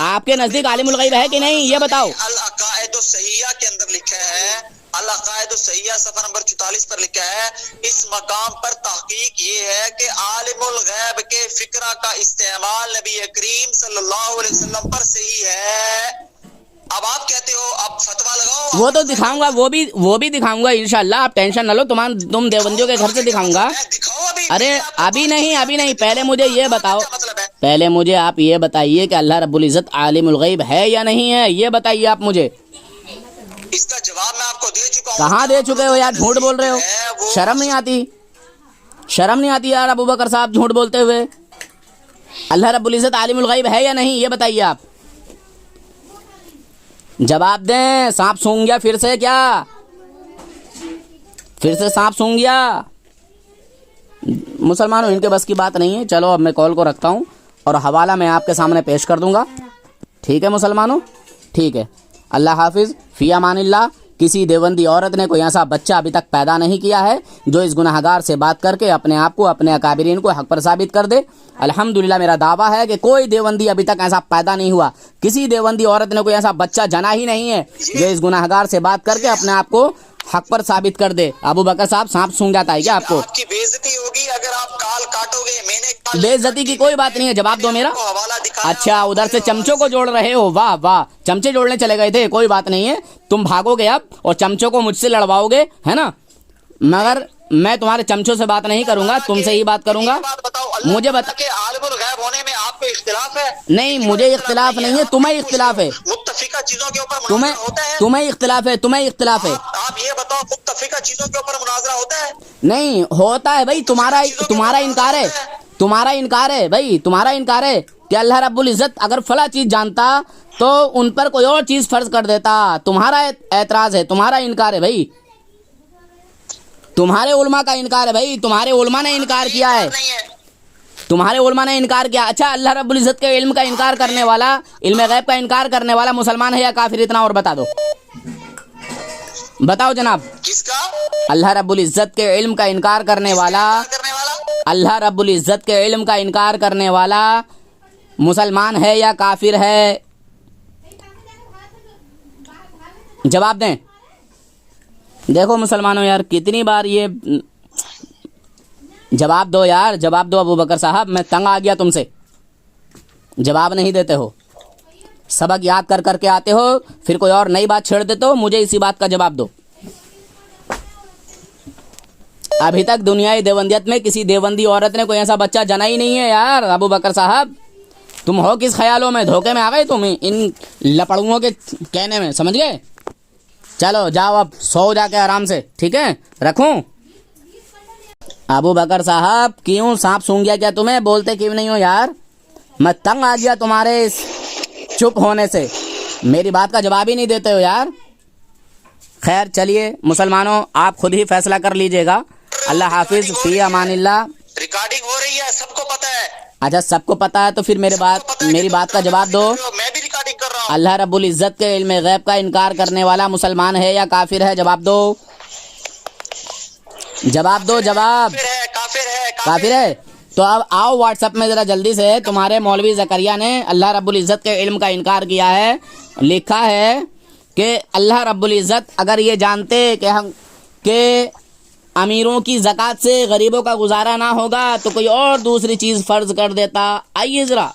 آپ کے نزدیک عالم الغیب ہے کہ نہیں یہ بتاؤ. العقائد الصحیحہ کے اندر لکھا ہے, العقائد الصحیحہ صفحہ نمبر 44 پر لکھا ہے, اس مقام پر تحقیق یہ ہے کہ عالم الغیب کے فکرہ کا استعمال نبی کریم صلی اللہ علیہ وسلم پر صحیح ہے. اب آپ کہتے ہو اب فتویٰ لگاؤ. وہ تو دکھاؤں گا, وہ بھی دکھاؤں گا انشاءاللہ, آپ ٹینشن نہ لو. تم دیوبندیوں کے گھر سے دکھاؤں گا. ارے ابھی نہیں, پہلے مجھے یہ بتاؤ, پہلے مجھے آپ یہ بتائیے کہ اللہ رب العزت عالم الغیب ہے یا نہیں ہے, یہ بتائیے آپ مجھے. اس کا جواب میں آپ کو دے چکا ہوں. کہاں دے چکے ہو یار, جھوٹ بول رہے ہو. شرم نہیں آتی, شرم نہیں آتی یار ابو بکر صاحب جھوٹ بولتے ہوئے. اللہ رب العزت عالم الغیب ہے یا نہیں یہ بتائیے آپ. جواب دیں. سانپ سونگ گیا پھر سے کیا؟ پھر سے سانپ سونگ گیا؟ مسلمانوں ان کے بس کی بات نہیں ہے. چلو اب میں کال کو رکھتا ہوں اور حوالہ میں آپ کے سامنے پیش کر دوں گا. ٹھیک ہے مسلمانوں, ٹھیک ہے. اللہ حافظ, فی امان اللہ. کسی دیوبندی عورت نے کوئی ایسا بچہ ابھی تک پیدا نہیں کیا ہے جو اس گناہگار سے بات کر کے اپنے آپ کو, اپنے اکابرین کو حق پر ثابت کر دے. الحمدللہ میرا دعویٰ ہے کہ کوئی دیوبندی ابھی تک ایسا پیدا نہیں ہوا, کسی دیوبندی عورت نے کوئی ایسا بچہ جنا ہی نہیں ہے جو اس گناہگار سے بات کر کے اپنے آپ کو حق پر ثابت کر دے. ابو بکر صاحب سانپ سونگ جاتا ہے کیا آپ کو؟ آپ کی بے عزتی ہوگی اگر آپ کال کاٹو گے. میں نے بے عزتی کی کوئی بات نہیں ہے, جواب دو میرا. اچھا ادھر سے چمچوں کو جوڑ رہے ہو, واہ واہ, چمچے جوڑنے چلے گئے تھے. کوئی بات نہیں ہے, تم بھاگو گے اب اور چمچوں کو مجھ سے لڑواؤ گے, ہے نا. مگر میں تمہارے چمچوں سے بات نہیں کروں گا, تم سے ہی بات کروں گا. مجھے بتا کہ عالم الغیب ہونے میں آپ کو اختلاف ہے. نہیں, مجھے اختلاف نہیں ہے, تمہیں اختلاف ہے. متفقہ چیزوں کے اوپر مناظرہ ہوتا ہے. تمہیں اختلاف ہے, تمہیں اختلاف ہے. آپ یہ بتاؤ متفقہ چیزوں کے اوپر مناظرہ ہوتا ہے؟ نہیں ہوتا ہے بھائی. تمہارا انکار ہے, تمہارا انکار ہے بھائی, تمہارا انکار ہے کہ اللہ رب العزت اگر فلاں چیز جانتا تو ان پر کوئی اور چیز فرض کر دیتا. تمہارا اعتراض ہے, تمہارا انکار ہے بھائی. تمہارے علماء کا انکار ہے بھائی, تمہارے علماء نے انکار کیا ہے, نہیں ہے. تمہارے علماء نے انکار کیا. اچھا, اللہ رب العزت کے علم کا انکار کرنے والا, علم غیب کا انکار کرنے والا مسلمان ہے یا کافر؟ اتنا اور بتا دو, بتاؤ جناب. کس کا؟ اللہ رب العزت کے علم کا انکار کرنے والا, کرنے والا اللہ رب العزت کے علم کا انکار کرنے والا مسلمان ہے یا کافر ہے؟ جواب دیں. دیکھو مسلمانوں یار, کتنی بار یہ جواب دو یار, جواب دو ابو بکر صاحب, میں تنگ آ گیا تم سے, جواب نہیں دیتے ہو. سبق یاد کر کر کے آتے ہو, پھر کوئی اور نئی بات چھیڑ دیتے ہو, مجھے اسی بات کا جواب دو. ابھی تک دنیای دیوبندیت میں کسی دیوبندی عورت نے کوئی ایسا بچہ جنا ہی نہیں ہے یار. ابو بکر صاحب تم ہو کس خیالوں میں, دھوکے میں آ گئے تم ان لپڑوں کے کہنے میں, سمجھ گئے؟ چلو جاؤ اب سو جا کے آرام سے, ٹھیک ہے, رکھوں؟ ابو بکر صاحب کیوں سانپ سونگ گیا کیا تمہیں, بولتے کیوں نہیں ہو یار؟ میں تنگ آ گیا تمہارے اس چپ ہونے سے, میری بات کا جواب ہی نہیں دیتے ہو یار. خیر چلیے مسلمانوں, آپ خود ہی فیصلہ کر لیجئے گا. اللہ حافظ, فی امان اللہ. ریکارڈنگ ہو رہی ہے, سب کو پتہ ہے. اچھا سب کو پتہ ہے تو پھر میری بات کا جواب دو. میں بھی ریکارڈنگ کر رہا ہوں. اللہ رب العزت کے علم غیب کا انکار کرنے والا مسلمان ہے یا کافر ہے؟ جواب دو, جواب دو, جواب. کافر ہے. تو اب آؤ واٹس ایپ میں ذرا جلدی سے, تمہارے مولوی زکریا نے اللہ رب العزت کے علم کا انکار کیا ہے. لکھا ہے کہ اللہ رب العزت اگر یہ جانتے کہ امیروں کی زکوٰۃ سے غریبوں کا گزارا نہ ہوگا تو کوئی اور دوسری چیز فرض کر دیتا. آئیے ذرا,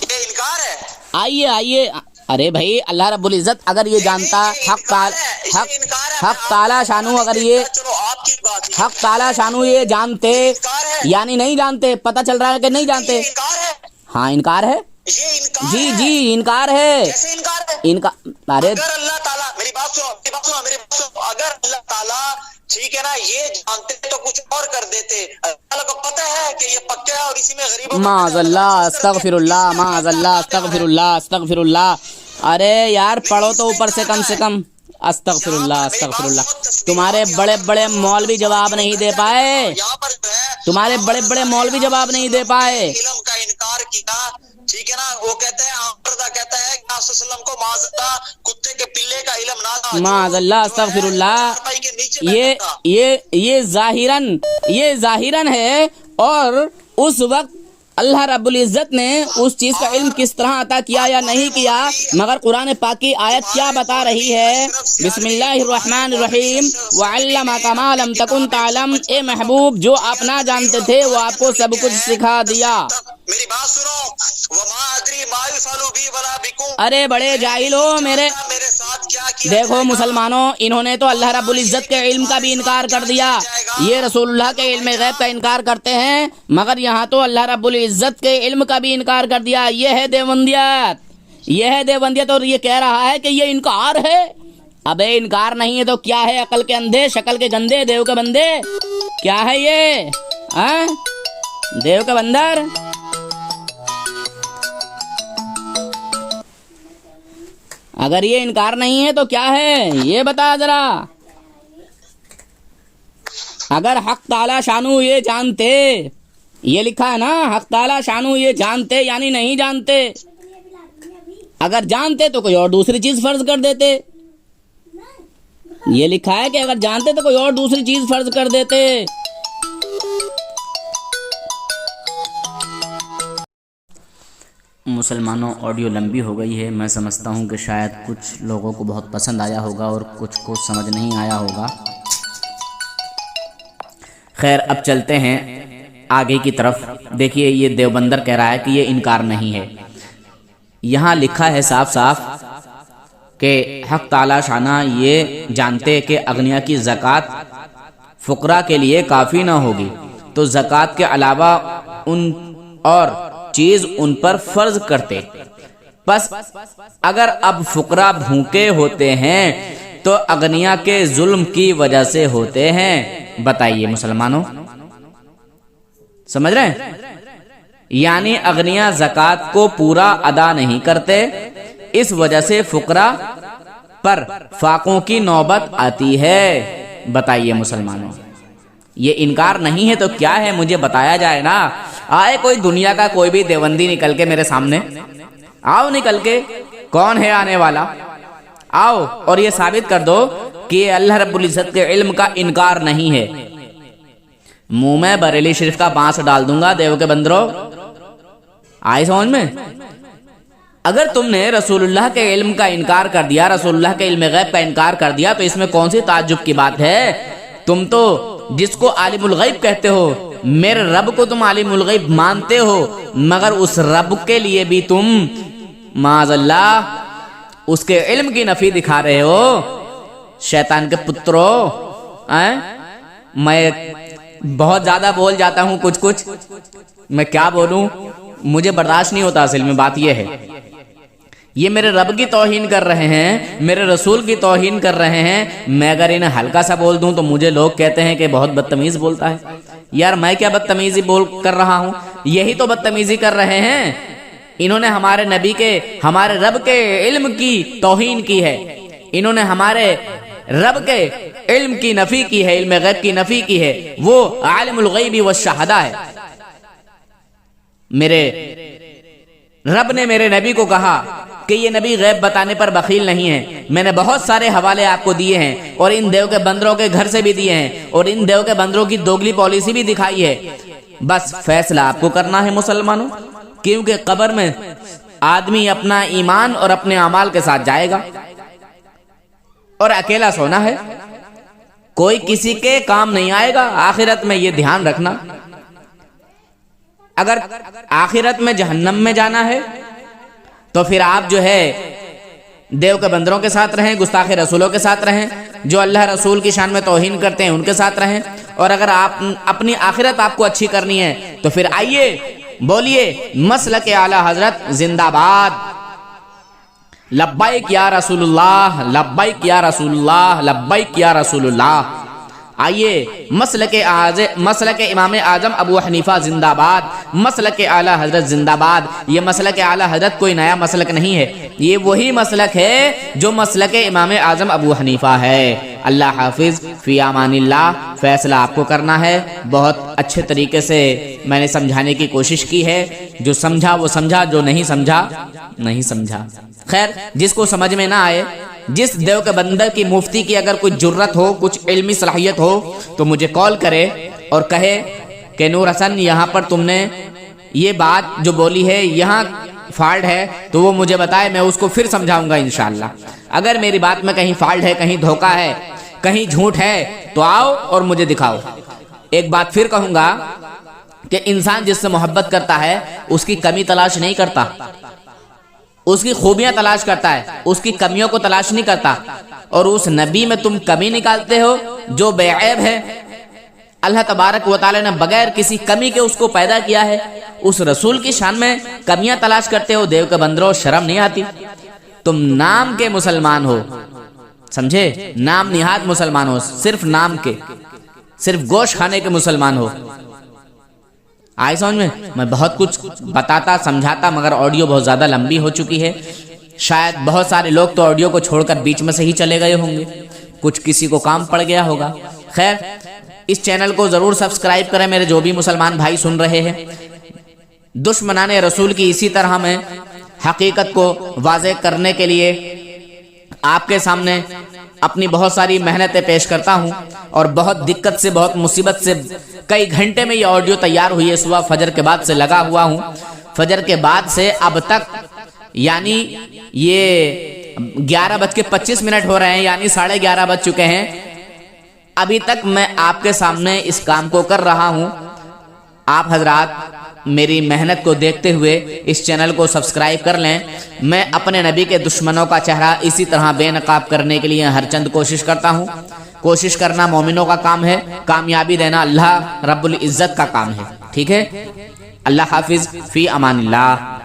یہ انکار ہے. آئیے. ارے بھائی, اللہ رب العزت اگر یہ جانتا, حق تعالی شانو, اگر یہ حق تعالی شانو یہ جانتے, یعنی نہیں جانتے, پتہ چل رہا ہے کہ نہیں جانتے. ہاں انکار ہے, جی انکار ہے. ارے اگر اللہ تعالیٰ, میری بات سنو, اگر اللہ تعالیٰ ٹھیک ہے نا یہ جانتے تو کچھ اور کر دیتے. اللہ کو پتہ ہے کہ یہ پکا ہے اور اسی میں غریبوں معاذ اللہ, استغفر اللہ, معاذ اللہ, استغفر اللہ, استغفر اللہ. ارے یار پڑھو تو اوپر سے کم, استغفر اللہ, استغفر اللہ. تمہارے بڑے بڑے مولوی جواب نہیں دے پائے, تمہارے بڑے بڑے مولوی جواب نہیں دے پائے. علم کا انکار کیا, ٹھیک ہے نا, وہ کہتے ہیں کہتا ہے کہ آپ صلی اللہ علیہ وسلم کو معاذ اللہ کتے کے پلے کا علم نہ تھا. معاذ اللہ, استغفر اللہ. یہ ظاہراً ہے. اور اس وقت اللہ رب العزت نے اس چیز کا علم کس طرح عطا کیا یا نہیں کیا, مگر قرآن پاک کی آیت کیا بتا رہی ہے؟ بسم اللہ الرحمن الرحیم, وَعَلَّمَكَ مَا لَمْ تَكُنْ تَعْلَمْ. اے محبوب جو آپ نہ جانتے تھے وہ آپ کو سب کچھ سکھا دیا. میری بات سنو, وَمَا أَدْرِي مَا يُفْعَلُ بِي وَلَا بِكُمْ. ارے بڑے جاہل ہو میرے ساتھ کیا کیا. دیکھو مسلمانوں, انہوں نے تو اللہ رب العزت کے علم کا بھی انکار کر دیا, یہ رسول اللہ کے علم غیب کا انکار کرتے ہیں, مگر یہاں تو اللہ رب العزت کے علم کا بھی انکار کر دیا. یہ ہے دیوبندیت, اور یہ کہہ رہا ہے کہ یہ انکار ہے. ابے انکار نہیں ہے تو کیا ہے؟ عقل کے اندھے, شکل کے گندے, دیو کے بندے, کیا ہے یہ؟ دیو کے بندر. اگر یہ انکار نہیں ہے تو کیا ہے یہ بتا ذرا. اگر حق تعالی شانو یہ جانتے, یہ لکھا ہے نا, حق تعالی شانو یہ جانتے یعنی نہیں جانتے. اگر جانتے تو کوئی اور دوسری چیز فرض کر دیتے. یہ لکھا ہے کہ اگر جانتے تو کوئی اور دوسری چیز فرض کر دیتے. مسلمانوں آڈیو لمبی ہو گئی ہے, میں سمجھتا ہوں کہ شاید کچھ لوگوں کو بہت پسند آیا ہوگا اور کچھ کو سمجھ نہیں آیا ہوگا. خیر اب چلتے ہیں آگے کی طرف. دیکھیے یہ دیوبندر کہہ رہا ہے کہ یہ انکار نہیں ہے. یہاں لکھا ہے صاف صاف کہ حق تعالی شانہ یہ جانتے کہ اغنیا کی زکوٰۃ فقراء کے لیے کافی نہ ہوگی, تو زکوٰۃ کے علاوہ ان اور چیز ان پر فرض کرتے. بس اگر اب فقراء بھوکے ہوتے ہیں تو اغنیا کے ظلم کی وجہ سے ہوتے ہیں. بتائیے مسلمانوں, سمجھ رہے ہیں؟ یعنی اغنیا زکوٰۃ کو پورا ادا نہیں کرتے, اس وجہ سے فقراء پر فاقوں کی نوبت آتی ہے. بتائیے مسلمانوں، یہ انکار نہیں ہے تو کیا ہے؟ مجھے بتایا جائے نا. آئے کوئی دنیا کا کوئی بھی دیوبندی نکل کے میرے سامنے، آؤ نکل کے، کون ہے آنے والا؟ آؤ اور یہ ثابت کر دو کہ اللہ رب العزت کے علم کا انکار نہیں ہے. منہ میں بریلی شریف کا بانس ڈال دوں گا دیو کے بندرو. آئے سمجھ میں؟ اگر تم نے رسول اللہ کے علم کا انکار کر دیا، رسول اللہ کے علم غیب کا انکار کر دیا، تو اس میں کون سی تعجب کی بات ہے؟ تم تو جس کو عالم الغیب کہتے ہو، میرے رب کو تم عالم الغیب مانتے ہو، مگر اس رب کے لیے بھی تم معاذ اللہ اس کے علم کی نفی دکھا رہے ہو. شیطان کے پترو، میں بہت زیادہ بول جاتا ہوں، کچھ میں کیا بولوں، مجھے برداشت نہیں ہوتا. اصل میں بات یہ ہے، یہ میرے رب کی توہین کر رہے ہیں، میرے رسول کی توہین کر رہے ہیں. میں اگر انہیں ہلکا سا بول دوں تو مجھے لوگ کہتے ہیں کہ بہت بدتمیز بولتا ہے. یار میں کیا بدتمیزی کر رہا ہوں؟ یہی تو بدتمیزی کر رہے ہیں. انہوں نے ہمارے نبی کے، ہمارے رب کے علم کی توہین کی ہے. انہوں نے ہمارے رب کے علم کی نفی کی ہے، علم غیب کی نفی کی ہے. وہ عالم الغیب والشہادہ ہے. میرے رب نے میرے نبی کو کہا کہ یہ نبی غیب بتانے پر بخیل نہیں ہے. میں نے بہت سارے حوالے آپ کو دیے ہیں، اور ان دیو کے بندروں کے گھر سے بھی دیے ہیں، اور ان دیو کے بندروں کی دوگلی پالیسی بھی دکھائی ہے. بس فیصلہ آپ کو کرنا ہے مسلمانوں، کیونکہ قبر میں آدمی اپنا ایمان اور اپنے اعمال کے ساتھ جائے گا، اور اکیلا سونا ہے، کوئی کسی کے کام نہیں آئے گا. آخرت میں یہ دھیان رکھنا، اگر آخرت میں جہنم میں جانا ہے تو پھر آپ جو ہے دیو کے بندروں کے ساتھ رہیں، گستاخ رسولوں کے ساتھ رہیں، جو اللہ رسول کی شان میں توہین کرتے ہیں ان کے ساتھ رہیں. اور اگر آپ اپنی آخرت آپ کو اچھی کرنی ہے تو پھر آئیے بولیے مسلک اعلی حضرت زندہ باد. لبیک یا رسول اللہ، لبیک یا رسول اللہ، لبیک یا رسول اللہ. آئیے مسلک امام اعظم ابو حنیفہ زندہ باد، مسلک اعلی حضرت زندہ باد. یہ مسلک اعلی حضرت کوئی نیا مسلک نہیں ہے، یہ وہی مسلک ہے جو مسلک امام اعظم ابو حنیفہ ہے. اللہ حافظ، فی امان اللہ. فیصلہ آپ کو کرنا ہے. بہت اچھے طریقے سے میں نے سمجھانے کی کوشش کی ہے. جو سمجھا وہ سمجھا، جو نہیں سمجھا نہیں سمجھا. خیر، جس کو سمجھ میں نہ آئے، جس دیو کے بندر کی مفتی کی اگر کوئی جرت ہو، کچھ علمی صلاحیت ہو، تو مجھے کال کرے اور کہے کہ نور حسن یہاں پر تم نے یہ بات جو بولی ہے یہاں فالٹ ہے، تو وہ مجھے بتائے، میں اس کو پھر سمجھاؤں گا انشاءاللہ. اگر میری بات میں کہیں فالٹ ہے، کہیں دھوکہ ہے، کہیں جھوٹ ہے، تو آؤ اور مجھے دکھاؤ. ایک بات پھر کہوں گا کہ انسان جس سے محبت کرتا ہے اس کی کمی تلاش نہیں کرتا، اس کی خوبیاں تلاش کرتا ہے، اس کی کمیوں کو تلاش نہیں کرتا. اور اس نبی میں تم کمی نکالتے ہو جو بے عیب ہے. اللہ تبارک و تعالی نے بغیر کسی کمی کے اس کو پیدا کیا ہے. اس رسول کی شان میں کمیاں تلاش کرتے ہو. دیو کے بندروں، شرم نہیں آتی؟ تم نام کے مسلمان ہو، سمجھے؟ نام نہاد مسلمان ہو، صرف نام کے، صرف گوشت کھانے کے مسلمان ہو. آئے سمجھ میں بہت کچھ بتاتا سمجھاتا، مگر آڈیو بہت زیادہ لمبی ہو چکی ہے. شاید بہت سارے لوگ تو آڈیو کو چھوڑ کر بیچ میں سے ہی چلے گئے ہوں گے، کچھ کسی کو کام پڑ گیا ہوگا. خیر، اس چینل کو ضرور سبسکرائب کریں میرے جو بھی مسلمان بھائی سن رہے ہیں. دشمنان رسول کی اسی طرح میں حقیقت کو واضح کرنے کے لیے آپ کے سامنے اپنی بہت ساری محنتیں پیش کرتا ہوں، اور بہت دقت سے، بہت مصیبت سے کئی گھنٹے میں یہ آڈیو تیار ہوئی ہے. صبح فجر کے بعد سے لگا ہوا ہوں، فجر کے بعد سے اب تک، یعنی یہ 11:25 ہو رہے ہیں، یعنی 11:30 بج چکے ہیں. ابھی تک میں آپ کے سامنے اس کام کو کر رہا ہوں. آپ حضرات میری محنت کو دیکھتے ہوئے اس چینل کو سبسکرائب کر لیں. میں اپنے نبی کے دشمنوں کا چہرہ اسی طرح بے نقاب کرنے کے لیے ہر چند کوشش کرتا ہوں. کوشش کرنا مومنوں کا کام ہے، کامیابی دینا اللہ رب العزت کا کام ہے. ٹھیک ہے؟ اللہ حافظ، فی امان اللہ.